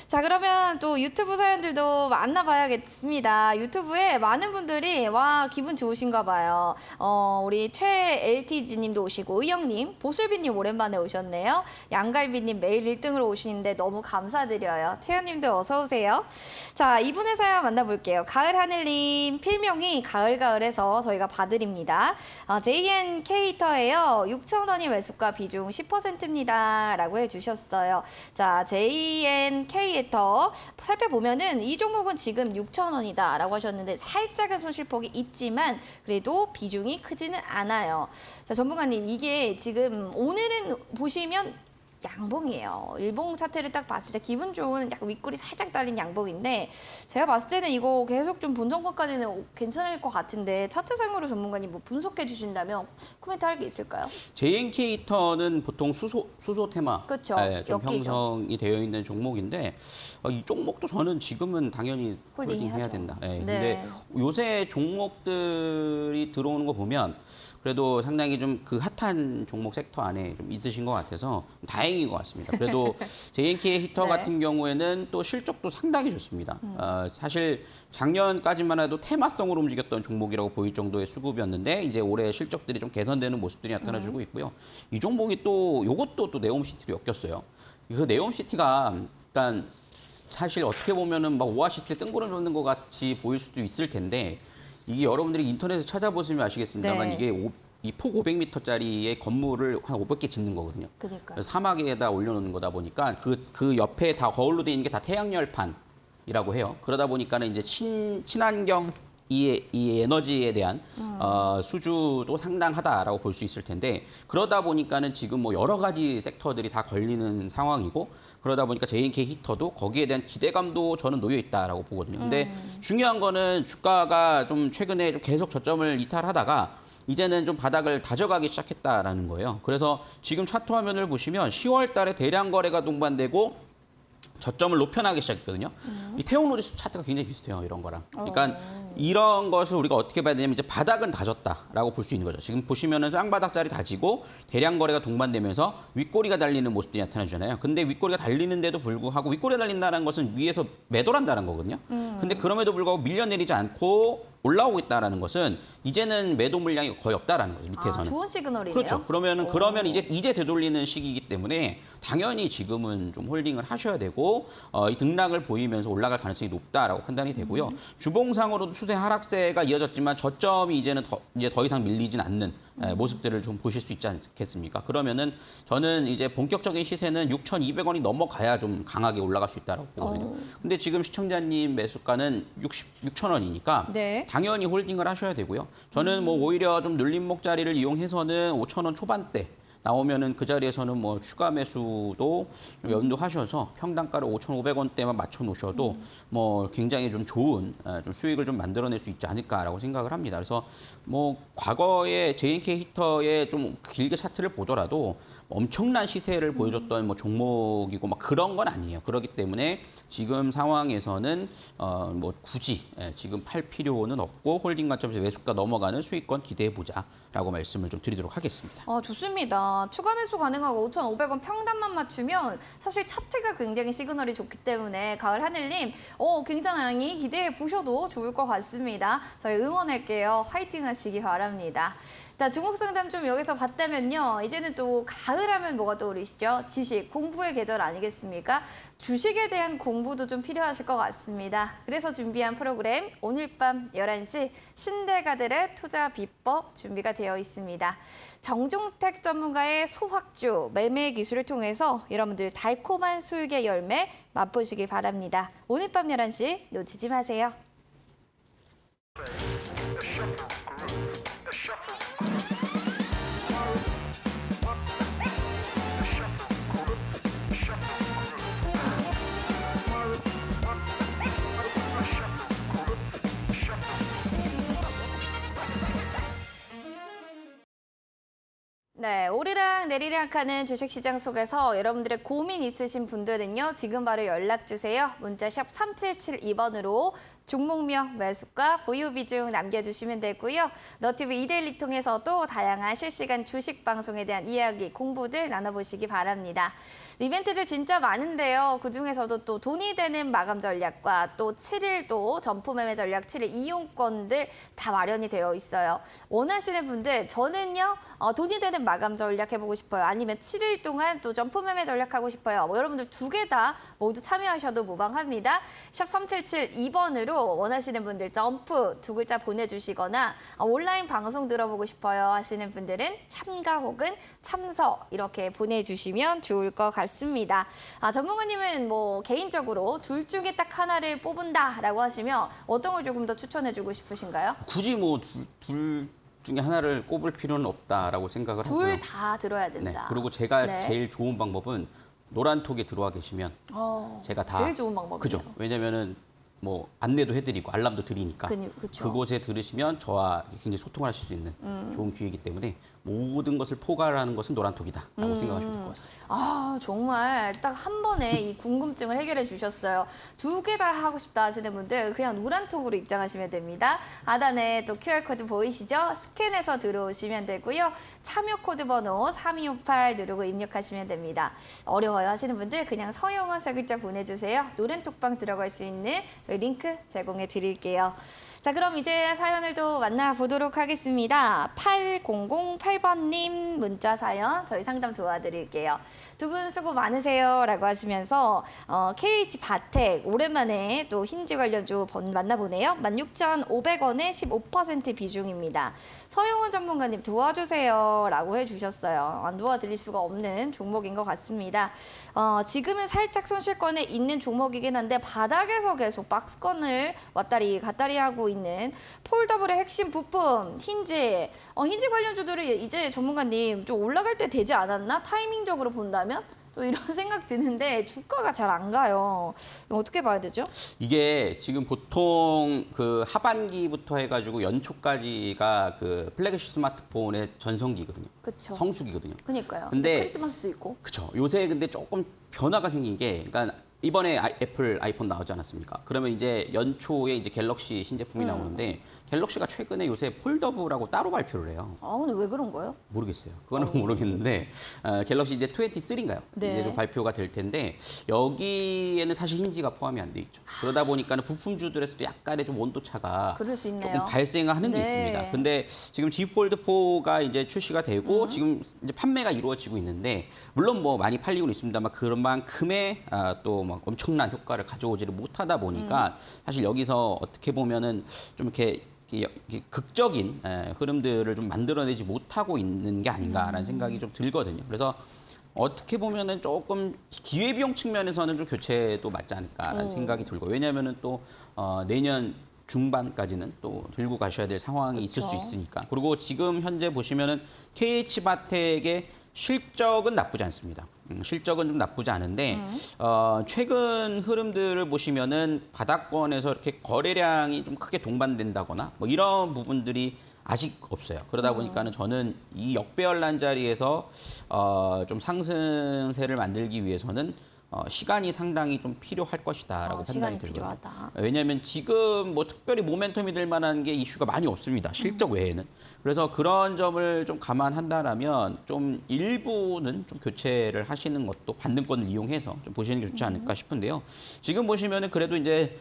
자, 그러면 또 유튜브 사연들도 만나봐야겠습니다. 유튜브에 많은 분들이 와 기분 좋으신가 봐요. 우리 최LTG님도 오시고 의영님, 보슬비님 오랜만에 오셨네요. 양갈비님 매일 1등으로 오시는데 너무 감사드려요. 태연님도 어서 오세요. 자, 이분의 사연 만나볼게요. 가을하늘님 필명이 가을가을해서 저희가 봐드립니다. JNK터예요. 6,000원이 매수가 비중 10%입니다. 라고 해주셨어요. 자, JNK 더 살펴보면은 이 종목은 지금 6,000원이다 라고 하셨는데 살짝은 손실폭이 있지만 그래도 비중이 크지는 않아요. 자, 전문가님 이게 지금 오늘은 보시면 양봉이에요. 일봉 차트를 딱 봤을 때 기분 좋은 약간 윗골이 살짝 달린 양봉인데 제가 봤을 때는 이거 계속 좀 본전까지는 괜찮을 것 같은데 차트상으로 전문가님 뭐 분석해 주신다면 코멘트 할 게 있을까요? JNK터는 보통 수소 테마 그쵸. 좀 엮이죠. 형성이 되어 있는 종목인데 이 종목도 저는 지금은 당연히 홀딩 홀딩해야 해야죠. 된다. 네. 근데 요새 종목들이 들어오는 거 보면 그래도 상당히 좀 그 핫한 종목 섹터 안에 좀 있으신 것 같아서 다행인 것 같습니다. 그래도 JNK 히터 네. 같은 경우에는 또 실적도 상당히 좋습니다. 사실 작년까지만 해도 테마성으로 움직였던 종목이라고 보일 정도의 수급이었는데 이제 올해 실적들이 좀 개선되는 모습들이 나타나주고 있고요. 이 종목이 또 이것도 또 네옴시티로 엮였어요. 그 네옴시티가 일단 사실 어떻게 보면은 막 오아시스에 뜬구름 잡는 것 같이 보일 수도 있을 텐데 이게 여러분들이 인터넷에 찾아보시면 아시겠습니다만 네. 이게 이 폭 500m짜리의 건물을 한 500개 짓는 거거든요. 그러니까요. 그래서 사막에다 올려놓는 거다 보니까 그 옆에 다 거울로 돼 있는 게 다 태양열판이라고 해요. 그러다 보니까는 이제 친환경 이 에너지에 대한 수주도 상당하다라고 볼 수 있을 텐데 그러다 보니까는 지금 뭐 여러 가지 섹터들이 다 걸리는 상황이고 그러다 보니까 JNK 히터도 거기에 대한 기대감도 저는 놓여 있다라고 보거든요. 근데 중요한 거는 주가가 좀 최근에 좀 계속 저점을 이탈하다가 이제는 좀 바닥을 다져가기 시작했다라는 거예요. 그래서 지금 차트 화면을 보시면 10월 달에 대량 거래가 동반되고 저점을 높여나가기 시작했거든요. 이 태용로지스 차트가 굉장히 비슷해요, 이런 거랑. 그러니까 이런 것을 우리가 어떻게 봐야 되냐면 이제 바닥은 다졌다라고 볼 수 있는 거죠. 지금 보시면은 쌍바닥짜리 다지고 대량 거래가 동반되면서 윗꼬리가 달리는 모습들이 나타나잖아요. 근데 윗꼬리가 달리는데도 불구하고 윗꼬리가 달린다는 것은 위에서 매도한다는 거거든요. 근데 그럼에도 불구하고 밀려내리지 않고 올라오고 있다라는 것은 이제는 매도 물량이 거의 없다라는 거죠, 밑에서는. 좋은 시그널이네요. 그렇죠. 그러면 이제 되돌리는 시기이기 때문에 당연히 지금은 좀 홀딩을 하셔야 되고 이 등락을 보이면서 올라갈 가능성이 높다라고 판단이 되고요. 주봉상으로도 추세 하락세가 이어졌지만 저점이 이제는 더 이상 밀리진 않는 모습들을 좀 보실 수 있지 않겠습니까? 그러면은 저는 이제 본격적인 시세는 6,200원이 넘어가야 좀 강하게 올라갈 수 있다고 보거든요. 근데 지금 시청자님 매수가는 6,000원이니까 네. 당연히 홀딩을 하셔야 되고요. 저는 뭐 오히려 좀 눌림목 자리를 이용해서는 5,000원 초반대 나오면은 그 자리에서는 뭐 추가 매수도 좀 염두하셔서 평단가를 5,500원대만 맞춰 놓으셔도 뭐 굉장히 좀 좋은 좀 수익을 좀 만들어낼 수 있지 않을까라고 생각을 합니다. 그래서 뭐 과거에 JNK 히터의 좀 길게 차트를 보더라도 엄청난 시세를 보여줬던 뭐 종목이고 막 그런 건 아니에요. 그렇기 때문에 지금 상황에서는 뭐 굳이 지금 팔 필요는 없고 홀딩 관점에서 매수가 넘어가는 수익권 기대해 보자라고 말씀을 좀 드리도록 하겠습니다. 좋습니다. 추가 매수 가능하고 5,500원 평단만 맞추면 사실 차트가 굉장히 시그널이 좋기 때문에 가을 하늘님 굉장히 기대해 보셔도 좋을 것 같습니다. 저희 응원할게요. 화이팅 하시기 바랍니다. 자, 종목 상담 좀 여기서 봤다면요. 이제는 또 가을 하면 뭐가 떠오르시죠? 지식, 공부의 계절 아니겠습니까? 주식에 대한 공부도 좀 필요하실 것 같습니다. 그래서 준비한 프로그램 오늘 밤 11시 신대가들의 투자 비법 준비가 되어 있습니다. 정종택 전문가의 소확주 매매 기술을 통해서 여러분들 달콤한 수익의 열매 맛보시길 바랍니다. 오늘 밤 11시 놓치지 마세요. 네, 오르락 내리락 하는 주식시장 속에서 여러분들의 고민 있으신 분들은요. 지금 바로 연락주세요. 문자샵 3772번으로 종목명, 매수가, 보유 비중 남겨주시면 되고요. 너튜브 이데일리 통해서도 다양한 실시간 주식 방송에 대한 이야기, 공부들 나눠보시기 바랍니다. 이벤트들 진짜 많은데요. 그중에서도 또 돈이 되는 마감 전략과 또 7일도 점포 매매 전략 7일 이용권들 다 마련이 되어 있어요. 원하시는 분들 저는요. 돈이 되는 마감 전략 해보고 싶어요. 아니면 7일 동안 또 점포 매매 전략 하고 싶어요. 여러분들 두 개 다 모두 참여하셔도 무방합니다. 샵 3772번으로 원하시는 분들 점프 두 글자 보내주시거나 온라인 방송 들어보고 싶어요 하시는 분들은 참가 혹은 참석 이렇게 보내주시면 좋을 것 같습니다. 전문가님은 뭐 개인적으로 둘 중에 딱 하나를 뽑은다라고 하시면 어떤 걸 조금 더 추천해주고 싶으신가요? 굳이 뭐 둘 중에 하나를 꼽을 필요는 없다라고 생각을 하고요. 둘 다 들어야 된다. 네. 그리고 제가 네. 제일 좋은 방법은 노란톡에 들어와 계시면 제가 다 제일 좋은 방법이네요. 그죠. 왜냐면은 뭐 안내도 해드리고 알람도 드리니까 그쵸. 그곳에 들으시면 저와 굉장히 소통을 하실 수 있는 좋은 기회이기 때문에 모든 것을 포괄하는 것은 노란톡이다라고 생각하시면 될 것 같습니다. 정말 딱 한 번에 이 궁금증을 해결해 주셨어요. 두 개 다 하고 싶다 하시는 분들 그냥 노란톡으로 입장하시면 됩니다. 하단에 또 QR코드 보이시죠? 스캔해서 들어오시면 되고요. 참여 코드 번호 3258 누르고 입력하시면 됩니다. 어려워요 하시는 분들 그냥 서영어 세 글자 보내주세요. 노란톡방 들어갈 수 있는 저희 링크 제공해 드릴게요. 자, 그럼 이제 사연을 또 만나보도록 하겠습니다. 8008번님 문자 사연 저희 상담 도와드릴게요. 두 분 수고 많으세요 라고 하시면서 KH바텍 오랜만에 또 힌지 관련주 만나보네요. 16,500원에 15% 비중입니다. 서용훈 전문가님 도와주세요 라고 해주셨어요. 안 도와드릴 수가 없는 종목인 것 같습니다. 지금은 살짝 손실권에 있는 종목이긴 한데 바닥에서 계속 박스권을 왔다리 갔다리 하고 있는 폴더블의 핵심 부품 힌지. 힌지 관련주들이 이제 전문가님 좀 올라갈 때 되지 않았나? 타이밍적으로 본다면? 또 이런 생각 드는데 주가가 잘 안 가요. 이거 어떻게 봐야 되죠? 이게 지금 보통 그 하반기부터 해가지고 연초까지가 그 플래그십 스마트폰의 전성기거든요. 그쵸. 성수기거든요. 그러니까요. 근데 크리스마스도 있고. 그쵸. 요새 근데 조금 변화가 생긴 게, 그러니까 이번에 애플 아이폰 나오지 않았습니까? 그러면 이제 연초에 이제 갤럭시 신제품이 나오는데 갤럭시가 최근에 요새 폴더블하고 따로 발표를 해요. 근데 왜 그런 거예요? 모르겠어요. 그거는 모르겠는데 갤럭시 이제 23인가요? 네. 이제 좀 발표가 될 텐데 여기에는 사실 힌지가 포함이 안 돼 있죠. 그러다 보니까는 부품주들에서도 약간의 좀 온도 차가 그럴 수 있네요. 조금 발생하는 게 네. 있습니다. 근데 지금 G 폴드 4가 이제 출시가 되고 지금 이제 판매가 이루어지고 있는데 물론 뭐 많이 팔리고는 있습니다만 그런 만큼의 또 막 엄청난 효과를 가져오지를 못하다 보니까 사실 여기서 어떻게 보면은 좀 이렇게 극적인 흐름들을 좀 만들어내지 못하고 있는 게 아닌가라는 생각이 좀 들거든요. 그래서 어떻게 보면은 조금 기회비용 측면에서는 좀 교체도 맞지 않을까라는 생각이 들고 왜냐하면은 또 내년 중반까지는 또 들고 가셔야 될 상황이 있을 수 있으니까. 그리고 지금 현재 보시면은 KH바텍의 실적은 나쁘지 않습니다. 실적은 좀 나쁘지 않은데 최근 흐름들을 보시면은 바닥권에서 이렇게 거래량이 좀 크게 동반된다거나 뭐 이런 부분들이 아직 없어요. 그러다 보니까는 저는 이 역배열난 자리에서 좀 상승세를 만들기 위해서는 시간이 상당히 좀 필요할 것이다라고 시간이 판단이 들거든요. 필요하다. 왜냐하면 지금 뭐 특별히 모멘텀이 될 만한 게 이슈가 많이 없습니다. 실적 외에는. 그래서 그런 점을 좀 감안한다라면 좀 일부는 좀 교체를 하시는 것도 반등권을 이용해서 좀 보시는 게 좋지 않을까 싶은데요. 지금 보시면은 그래도 이제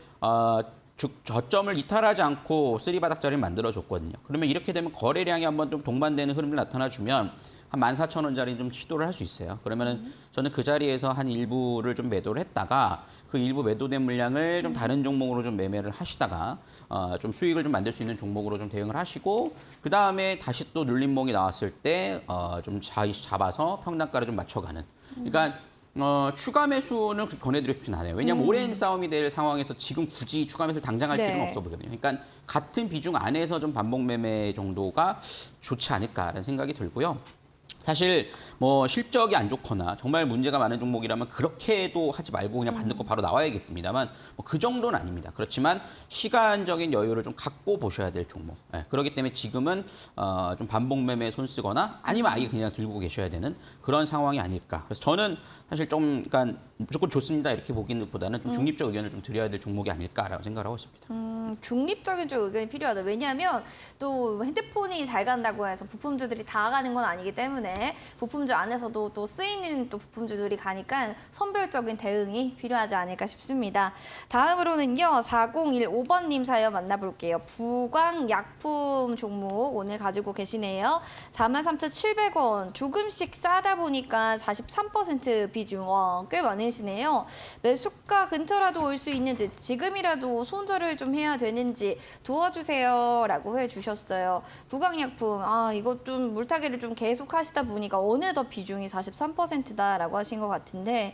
저점을 이탈하지 않고 쓰리바닥 자리를 만들어줬거든요. 그러면 이렇게 되면 거래량이 한번 좀 동반되는 흐름이 나타나주면 한 14,000원짜리 좀 시도를 할 수 있어요. 그러면은 저는 그 자리에서 한 일부를 좀 매도를 했다가 그 일부 매도된 물량을 좀 다른 종목으로 좀 매매를 하시다가 좀 수익을 좀 만들 수 있는 종목으로 좀 대응을 하시고 그 다음에 다시 또 눌림목이 나왔을 때 좀 잡아서 평단가를 좀 맞춰가는. 그러니까 추가 매수는 권해드리고 싶진 않아요. 왜냐하면 오랜 싸움이 될 상황에서 지금 굳이 추가 매수를 당장 할 필요는 없어 보거든요. 그러니까 같은 비중 안에서 좀 반복 매매 정도가 좋지 않을까라는 생각이 들고요. 사실 뭐 실적이 안 좋거나 정말 문제가 많은 종목이라면 그렇게도 하지 말고 그냥 반등권 바로 나와야겠습니다만 뭐 그 정도는 아닙니다. 그렇지만 시간적인 여유를 좀 갖고 보셔야 될 종목. 그렇기 때문에 지금은 좀 반복 매매에 손 쓰거나 아니면 아예 그냥 들고 계셔야 되는 그런 상황이 아닐까. 그래서 저는 사실 좀 그러니까 무조건 좋습니다 이렇게 보기는 보다는 좀 중립적 의견을 좀 드려야 될 종목이 아닐까라고 생각을 하고 있습니다. 중립적인 좀 의견이 필요하다. 왜냐하면 또 핸드폰이 잘 간다고 해서 부품주들이 다 가는 건 아니기 때문에 부품주 안에서도 또 쓰이는 또 부품주들이 가니까 선별적인 대응이 필요하지 않을까 싶습니다. 다음으로는요. 4015번님 사연 만나볼게요. 부광약품 종목 오늘 가지고 계시네요. 43,700원. 조금씩 싸다 보니까 43% 비중. 꽤 많으시네요. 매수가 근처라도 올 수 있는지 지금이라도 손절을 좀 해야 되는지 도와주세요 라고 해주셨어요. 부광약품 이것 좀 물타기를 좀 계속 하시다 보니까 어느덧 비중이 43%다라고 하신 것 같은데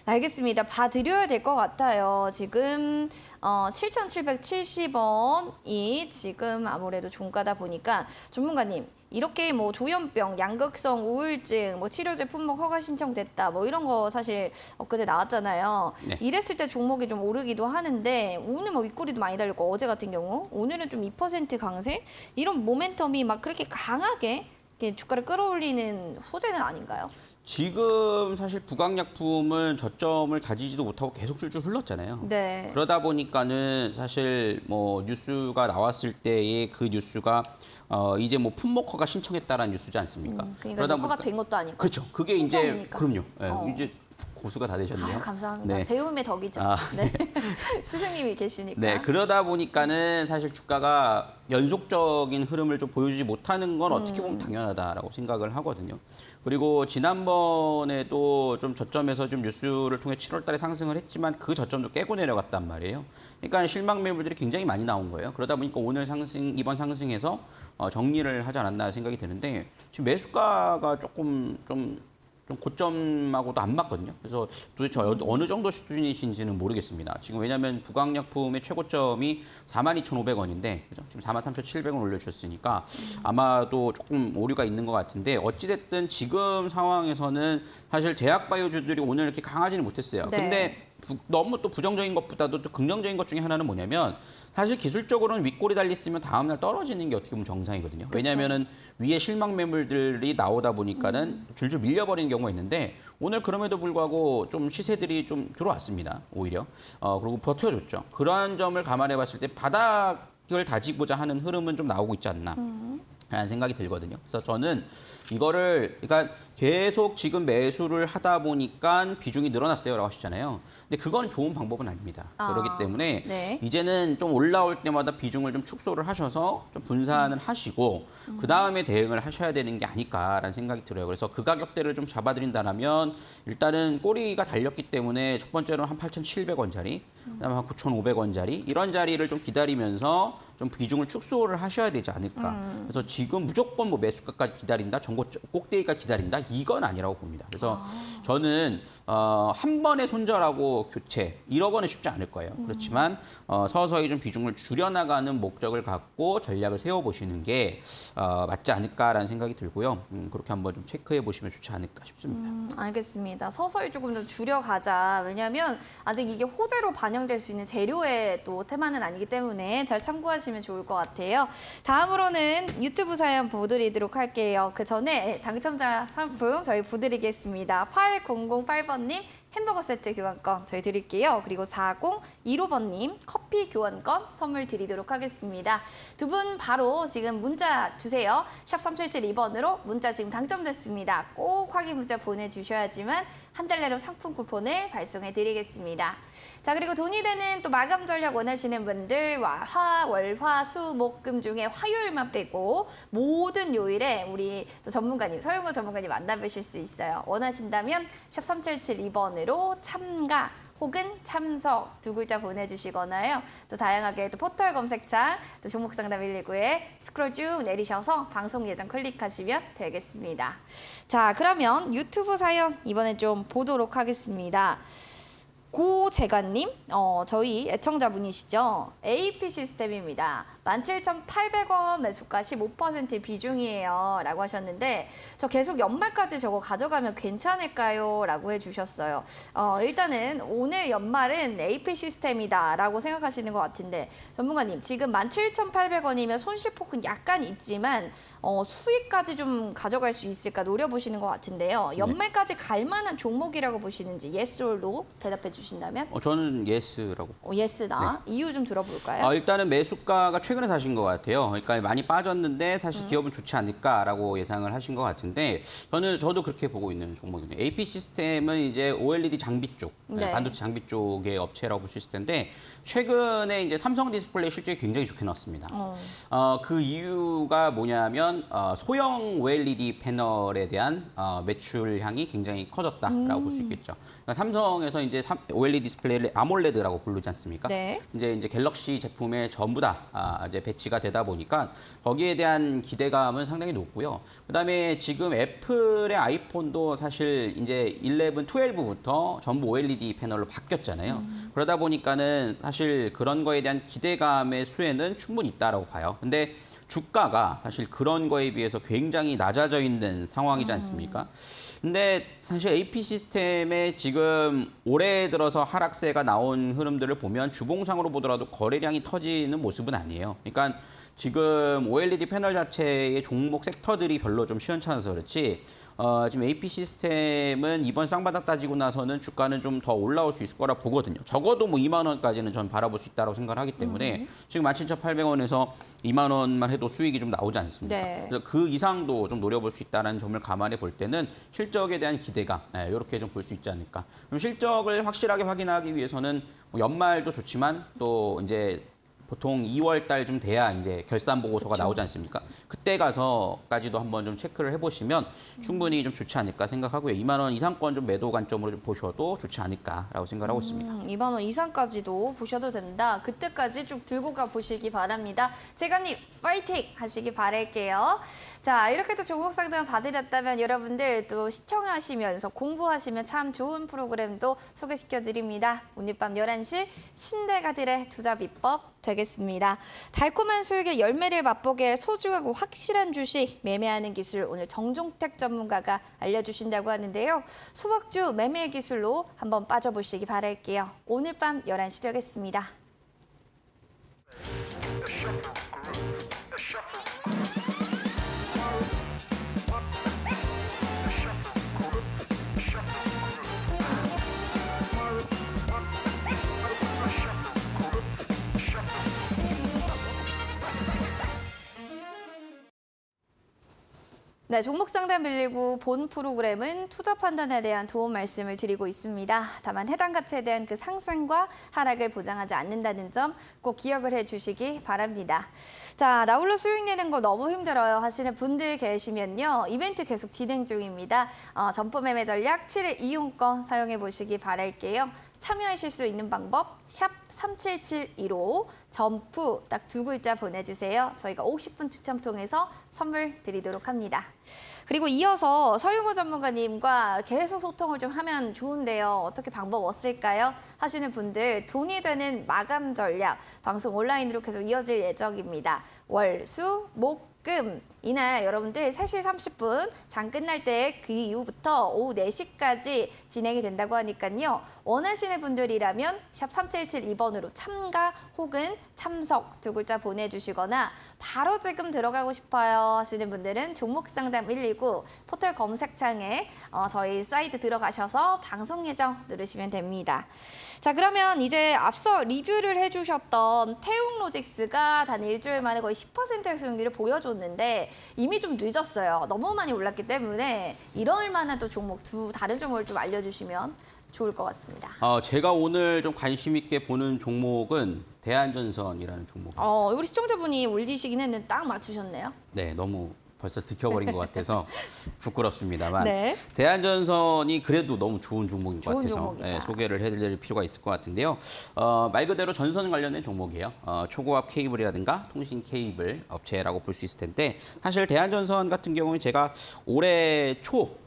알겠습니다. 봐드려야 될 것 같아요. 지금 7,770원이 지금 아무래도 종가다 보니까 전문가님 이렇게 뭐 조현병, 양극성 우울증, 뭐 치료제 품목 허가 신청됐다, 뭐 이런 거 사실 엊그제 나왔잖아요. 네. 이랬을 때 종목이 좀 오르기도 하는데 오늘 뭐 윗꼬리도 많이 달렸고 어제 같은 경우 오늘은 좀 2% 강세 이런 모멘텀이 막 그렇게 강하게 이렇게 주가를 끌어올리는 호재는 아닌가요? 지금 사실 부광약품은 저점을 다지지도 못하고 계속 줄줄 흘렀잖아요. 네. 그러다 보니까는 사실 뭐 뉴스가 나왔을 때의 그 뉴스가 이제 뭐 품목허가 신청했다라는 뉴스지 않습니까? 그러니까 그러다 허가 보니까 된 것도 아니고. 그렇죠. 그게 신청이니까. 이제 그럼요. 이제 고수가 다 되셨네요. 감사합니다. 네. 배움의 덕이죠. 네. 스승님이 계시니까. 네, 그러다 보니까는 사실 주가가 연속적인 흐름을 좀 보여주지 못하는 건 어떻게 보면 당연하다라고 생각을 하거든요. 그리고 지난번에도 좀 저점에서 좀 뉴스를 통해 7월 달에 상승을 했지만 그 저점도 깨고 내려갔단 말이에요. 그러니까 실망 매물들이 굉장히 많이 나온 거예요. 그러다 보니까 오늘 이번 상승에서 정리를 하지 않았나 생각이 드는데 지금 매수가가 조금 좀 고점하고도 안 맞거든요. 그래서 도대체 어느 정도 수준이신지는 모르겠습니다. 지금 왜냐하면 부광약품의 최고점이 42,500원인데 그죠? 지금 43,700원 올려주셨으니까 아마도 조금 오류가 있는 것 같은데 어찌됐든 지금 상황에서는 사실 제약바이오주들이 오늘 이렇게 강하지는 못했어요. 네. 근데 너무 또 부정적인 것보다도 또 긍정적인 것 중에 하나는 뭐냐면 사실 기술적으로는 윗골이 달렸으면 다음날 떨어지는 게 어떻게 보면 정상이거든요. 왜냐하면은 위에 실망 매물들이 나오다 보니까는 줄줄 밀려버리는 경우가 있는데 오늘 그럼에도 불구하고 좀 시세들이 좀 들어왔습니다. 오히려. 그리고 버텨줬죠. 그러한 점을 감안해 봤을 때 바닥을 다지고자 하는 흐름은 좀 나오고 있지 않나. 라는 생각이 들거든요. 그래서 저는 이거를 그러니까 계속 지금 매수를 하다 보니까 비중이 늘어났어요라고 하시잖아요. 근데 그건 좋은 방법은 아닙니다. 그렇기 때문에 네. 이제는 좀 올라올 때마다 비중을 좀 축소를 하셔서 좀 분산을 하시고 그 다음에 대응을 하셔야 되는 게 아닐까라는 생각이 들어요. 그래서 그 가격대를 좀 잡아드린다면 일단은 꼬리가 달렸기 때문에 첫 번째로는 한 8,700원짜리, 그다음에 한 9,500원짜리 이런 자리를 좀 기다리면서 좀 비중을 축소를 하셔야 되지 않을까. 그래서 지금 무조건 뭐 매수가까지 기다린다, 전고 꼭대기까지 기다린다 이건 아니라고 봅니다. 그래서 저는 한 번에 손절하고 교체 1억 원은 쉽지 않을 거예요. 그렇지만 서서히 좀 비중을 줄여나가는 목적을 갖고 전략을 세워보시는 게 맞지 않을까라는 생각이 들고요. 그렇게 한번 좀 체크해 보시면 좋지 않을까 싶습니다. 알겠습니다. 서서히 조금 좀 줄여가자. 왜냐하면 아직 이게 호재로 반영될 수 있는 재료의 또 테마는 아니기 때문에 잘 참고하시면 좋을 것 같아요. 다음으로는 유튜브 사연 보드리도록 할게요. 그 전에 당첨자 상품 저희 보드리겠습니다. 8008번님 햄버거 세트 교환권 저희 드릴게요. 그리고 4015번님 커피 교환권 선물 드리도록 하겠습니다. 두 분 바로 지금 문자 주세요. 샵 3772번으로 문자 지금 당첨됐습니다. 꼭 확인 문자 보내주셔야지만 한 달 내로 상품 쿠폰을 발송해 드리겠습니다. 자, 그리고 돈이 되는 또 마감 전략 원하시는 분들 월, 수, 목, 금 중에 화요일만 빼고 모든 요일에 우리 또 전문가님, 서영우 전문가님 만나보실 수 있어요. 원하신다면 샵 3772번으로 참가 혹은 참석 두 글자 보내주시거나요. 또 다양하게 또 포털 검색창 또 종목상담 119에 스크롤 쭉 내리셔서 방송 예정 클릭하시면 되겠습니다. 자, 그러면 유튜브 사연 이번에 좀 보도록 하겠습니다. 고재관님, 저희 애청자분이시죠. AP 시스템입니다. 17,800원 매수가 15% 비중이에요. 라고 하셨는데 저 계속 연말까지 저거 가져가면 괜찮을까요? 라고 해주셨어요. 일단은 오늘 연말은 AP 시스템이다 라고 생각하시는 것 같은데 전문가님 지금 17,800원이면 손실폭은 약간 있지만 수익까지 좀 가져갈 수 있을까 노려보시는 것 같은데요. 연말까지 갈 만한 종목이라고 보시는지 yes or no 대답해 주신다면? 저는 예스라고. 예스다. 이유 좀 들어볼까요? 일단은 매수가가 최근에 사신 것 같아요. 그러니까 많이 빠졌는데 사실 기업은 좋지 않을까라고 예상을 하신 것 같은데 저도 그렇게 보고 있는 종목입니다. AP 시스템은 이제 OLED 장비 쪽, 네. 반도체 장비 쪽의 업체라고 볼 수 있을 텐데 최근에 이제 삼성 디스플레이 실적이 굉장히 좋게 나왔습니다. 그 이유가 뭐냐면 소형 OLED 패널에 대한 매출량이 굉장히 커졌다라고 볼 수 있겠죠. 그러니까 삼성에서 이제 OLED 디스플레이를 아몰레드라고 부르지 않습니까? 네. 이제 갤럭시 제품에 전부 다 이제 배치가 되다 보니까 거기에 대한 기대감은 상당히 높고요. 그다음에 지금 애플의 아이폰도 사실 이제 11, 12부터 전부 OLED 패널로 바뀌었잖아요. 그러다 보니까는 사실 그런 거에 대한 기대감의 수혜는 충분히 있다라고 봐요. 근데 주가가 사실 그런 거에 비해서 굉장히 낮아져 있는 상황이지 않습니까? 근데 사실 AP 시스템에 지금 올해 들어서 하락세가 나온 흐름들을 보면 주봉상으로 보더라도 거래량이 터지는 모습은 아니에요. 그러니까 지금 OLED 패널 자체의 종목 섹터들이 별로 좀 시원찮아서 그렇지 지금 AP 시스템은 이번 쌍바닥 따지고 나서는 주가는 좀 더 올라올 수 있을 거라 보거든요. 적어도 뭐 2만 원까지는 전 바라볼 수 있다고 생각을 하기 때문에 지금 17,800원에서 2만 원만 해도 수익이 좀 나오지 않습니까? 네. 그래서 그 이상도 좀 노려볼 수 있다는 점을 감안해 볼 때는 실적에 대한 기대감 이렇게 좀 볼 수 있지 않을까. 그럼 실적을 확실하게 확인하기 위해서는 뭐 연말도 좋지만 또 이제 보통 2월 달쯤 돼야 이제 결산 보고서가 그쵸. 나오지 않습니까? 그때 가서까지도 한번 좀 체크를 해보시면 충분히 좀 좋지 않을까 생각하고요. 2만 원 이상권 좀 매도 관점으로 좀 보셔도 좋지 않을까라고 생각하고 있습니다. 2만 원 이상까지도 보셔도 된다. 그때까지 쭉 들고 가 보시기 바랍니다. 재관님 파이팅 하시기 바랄게요. 자, 이렇게 또 종목 상담 받으셨다면 여러분들 또 시청하시면서 공부하시면 참 좋은 프로그램도 소개시켜 드립니다. 오늘 밤 11시 신대가들의 투자 비법 되겠습니다. 달콤한 수익의 열매를 맛보게 할 소중하고 확실한 주식 매매하는 기술 오늘 정종택 전문가가 알려주신다고 하는데요. 소박주 매매 기술로 한번 빠져보시기 바랄게요. 오늘 밤 11시 되겠습니다. 네, 종목 상담 빌리고 본 프로그램은 투자 판단에 대한 도움 말씀을 드리고 있습니다. 다만 해당 가치에 대한 그 상승과 하락을 보장하지 않는다는 점 꼭 기억을 해주시기 바랍니다. 자, 나홀로 수익 내는 거 너무 힘들어요 하시는 분들 계시면요. 이벤트 계속 진행 중입니다. 점포 매매 전략 7일 이용권 사용해 보시기 바랄게요. 참여하실 수 있는 방법 샵 37715 점프 딱 두 글자 보내주세요. 저희가 50분 추첨 통해서 선물 드리도록 합니다. 그리고 이어서 서유모 전문가님과 계속 소통을 좀 하면 좋은데요. 어떻게 방법 없을까요? 하시는 분들 돈이 되는 마감 전략 방송 온라인으로 계속 이어질 예정입니다. 월, 수, 목, 금 이날 여러분들 3시 30분 장 끝날 때 그 이후부터 오후 4시까지 진행이 된다고 하니까요. 원하시는 분들이라면 샵 3772번으로 참가 혹은 참석 두 글자 보내주시거나 바로 지금 들어가고 싶어요 하시는 분들은 종목상담 119 포털 검색창에 저희 사이트 들어가셔서 방송 예정 누르시면 됩니다. 자, 그러면 이제 앞서 리뷰를 해주셨던 태웅로직스가 단 일주일 만에 거의 10%의 수익률을 보여줬는데 이미 좀 늦었어요. 너무 많이 올랐기 때문에 이럴 만한 또 종목 다른 종목을 좀 알려주시면 좋을 것 같습니다. 제가 오늘 좀 관심 있게 보는 종목은 대한전선이라는 종목. 우리 시청자분이 올리시긴 했는데 딱 맞추셨네요. 네, 너무 벌써 들켜버린 것 같아서 부끄럽습니다만 네. 대한전선이 그래도 너무 좋은 종목인 것 좋은 같아서 종목이다. 소개를 해드릴 필요가 있을 것 같은데요. 말 그대로 전선 관련된 종목이에요. 초고압 케이블이라든가 통신 케이블 업체라고 볼 수 있을 텐데 사실 대한전선 같은 경우는 제가 올해 초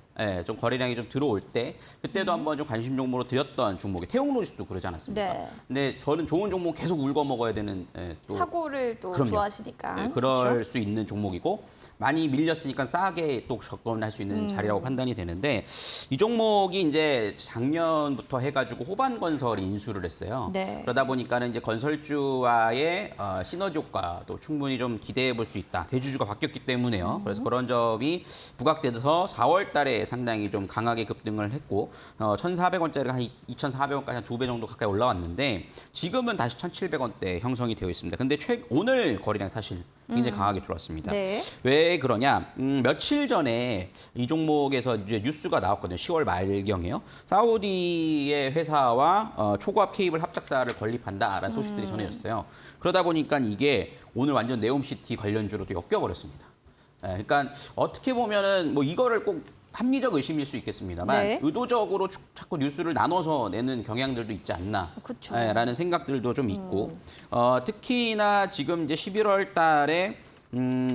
좀 거래량이 좀 들어올 때 그때도 한번 좀 관심 종목으로 드렸던 종목이 태웅로직스도 그러지 않았습니까? 네. 근데 저는 좋은 종목 계속 울고 먹어야 되는 또 사고를 또 그럼요. 좋아하시니까. 네, 그럴 그렇죠? 수 있는 종목이고 많이 밀렸으니까 싸게 또 접근할 수 있는 자리라고 판단이 되는데 이 종목이 이제 작년부터 해가지고 호반건설이 인수를 했어요. 네. 그러다 보니까는 이제 건설주와의 시너지 효과도 충분히 좀 기대해 볼 수 있다. 대주주가 바뀌었기 때문에요. 그래서 그런 점이 부각돼서 4월달에 상당히 좀 강하게 급등을 했고 1,400원짜리가 한 2,400원까지 한 2배 정도 가까이 올라왔는데 지금은 다시 1,700원대 형성이 되어 있습니다. 근데 오늘 거래량 사실 굉장히 강하게 들어왔습니다. 네. 왜 그러냐? 며칠 전에 이 종목에서 이제 뉴스가 나왔거든요. 10월 말경에요. 사우디의 회사와 초고압 케이블 합작사를 건립한다라는 소식들이 전해졌어요. 그러다 보니까 이게 오늘 완전 네옴시티 관련주로도 엮여버렸습니다. 그러니까 어떻게 보면은 뭐 이거를 꼭 합리적 의심일 수 있겠습니다만 네. 의도적으로 자꾸 뉴스를 나눠서 내는 경향들도 있지 않나 그쵸. 라는 생각들도 좀 있고 특히나 지금 이제 11월 달에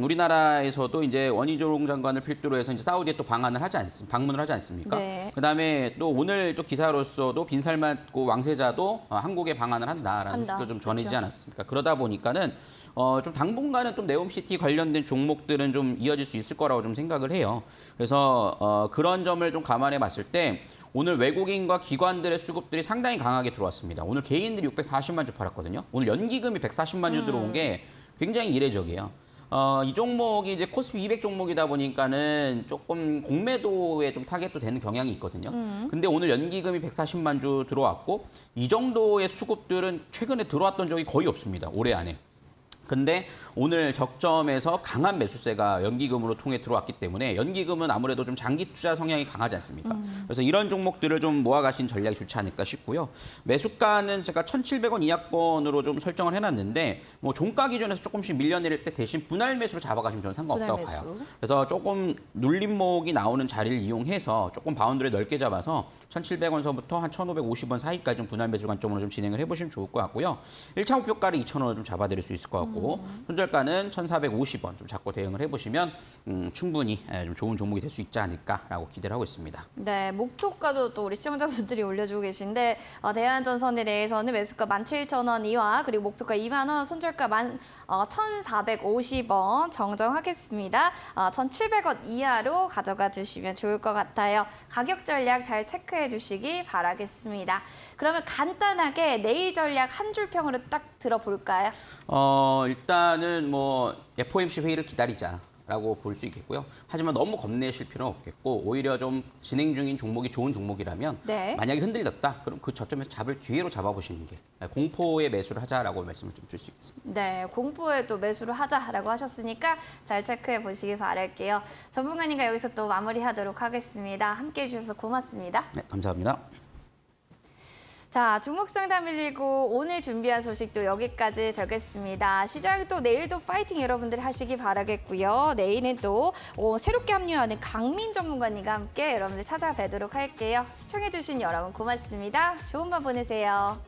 우리나라에서도 이제 원희룡 장관을 필두로 해서 이제 사우디에 또 방문을 하지 않습니까? 네. 그다음에 또 오늘 또 기사로서도 빈살만 왕세자도 한국에 방한을 한다라는 소식도 좀 전해지지 그렇죠. 않았습니까? 그러다 보니까는 좀 당분간은 좀 네옴시티 관련된 종목들은 좀 이어질 수 있을 거라고 좀 생각을 해요. 그래서 그런 점을 좀 감안해 봤을 때 오늘 외국인과 기관들의 수급들이 상당히 강하게 들어왔습니다. 오늘 개인들이 640만 주 팔았거든요. 오늘 연기금이 140만 주 들어온 게 굉장히 이례적이에요. 이 종목이 이제 코스피 200 종목이다 보니까는 조금 공매도에 좀 타겟도 되는 경향이 있거든요. 근데 오늘 연기금이 140만 주 들어왔고 이 정도의 수급들은 최근에 들어왔던 적이 거의 없습니다. 올해 안에. 근데 오늘 적점에서 강한 매수세가 연기금으로 통해 들어왔기 때문에 연기금은 아무래도 좀 장기 투자 성향이 강하지 않습니까? 그래서 이런 종목들을 좀 모아가신 전략이 좋지 않을까 싶고요. 매수가는 제가 1,700원 이하권으로 좀 설정을 해놨는데 뭐 종가 기준에서 조금씩 밀려내릴 때 대신 분할 매수로 잡아가시면 저는 상관없다고 분할 봐요. 매수. 그래서 조금 눌림목이 나오는 자리를 이용해서 조금 바운드를 넓게 잡아서 1,700원서부터 한 1,550원 사이까지 좀 분할 매수 관점으로 좀 진행을 해보시면 좋을 것 같고요. 1차 목표가를 2,000원을 좀 잡아드릴 수 있을 것 같고 손절가는 1,450원 좀 잡고 대응을 해보시면 충분히 좀 좋은 종목이 될 수 있지 않을까라고 기대를 하고 있습니다. 네, 목표가도 또 우리 시청자분들이 올려주고 계신데 대한전선에 대해서는 매수가 17,000원 이하 그리고 목표가 2만 원, 손절가 1,450원 정정하겠습니다. 1,700원 이하로 가져가 주시면 좋을 것 같아요. 가격 전략 잘 체크해 주시기 바라겠습니다. 그러면 간단하게 내일 전략 한 줄 평으로 딱 들어볼까요? 일단은 뭐 FOMC 회의를 기다리자라고 볼 수 있겠고요. 하지만 너무 겁내실 필요는 없겠고 오히려 좀 진행 중인 종목이 좋은 종목이라면 네. 만약에 흔들렸다 그럼 그 저점에서 잡을 기회로 잡아보시는 게 공포에 매수를 하자라고 말씀을 좀 줄 수 있겠습니다. 네, 공포에 또 매수를 하자라고 하셨으니까 잘 체크해 보시기 바랄게요. 전문가님과 여기서 또 마무리하도록 하겠습니다. 함께해 주셔서 고맙습니다. 네, 감사합니다. 자, 종목상담 119 오늘 준비한 소식도 여기까지 되겠습니다. 시장 또 내일도 파이팅 여러분들 하시기 바라겠고요. 내일은 또 새롭게 합류하는 강민 전문가님과 함께 여러분들 찾아뵈도록 할게요. 시청해주신 여러분 고맙습니다. 좋은 밤 보내세요.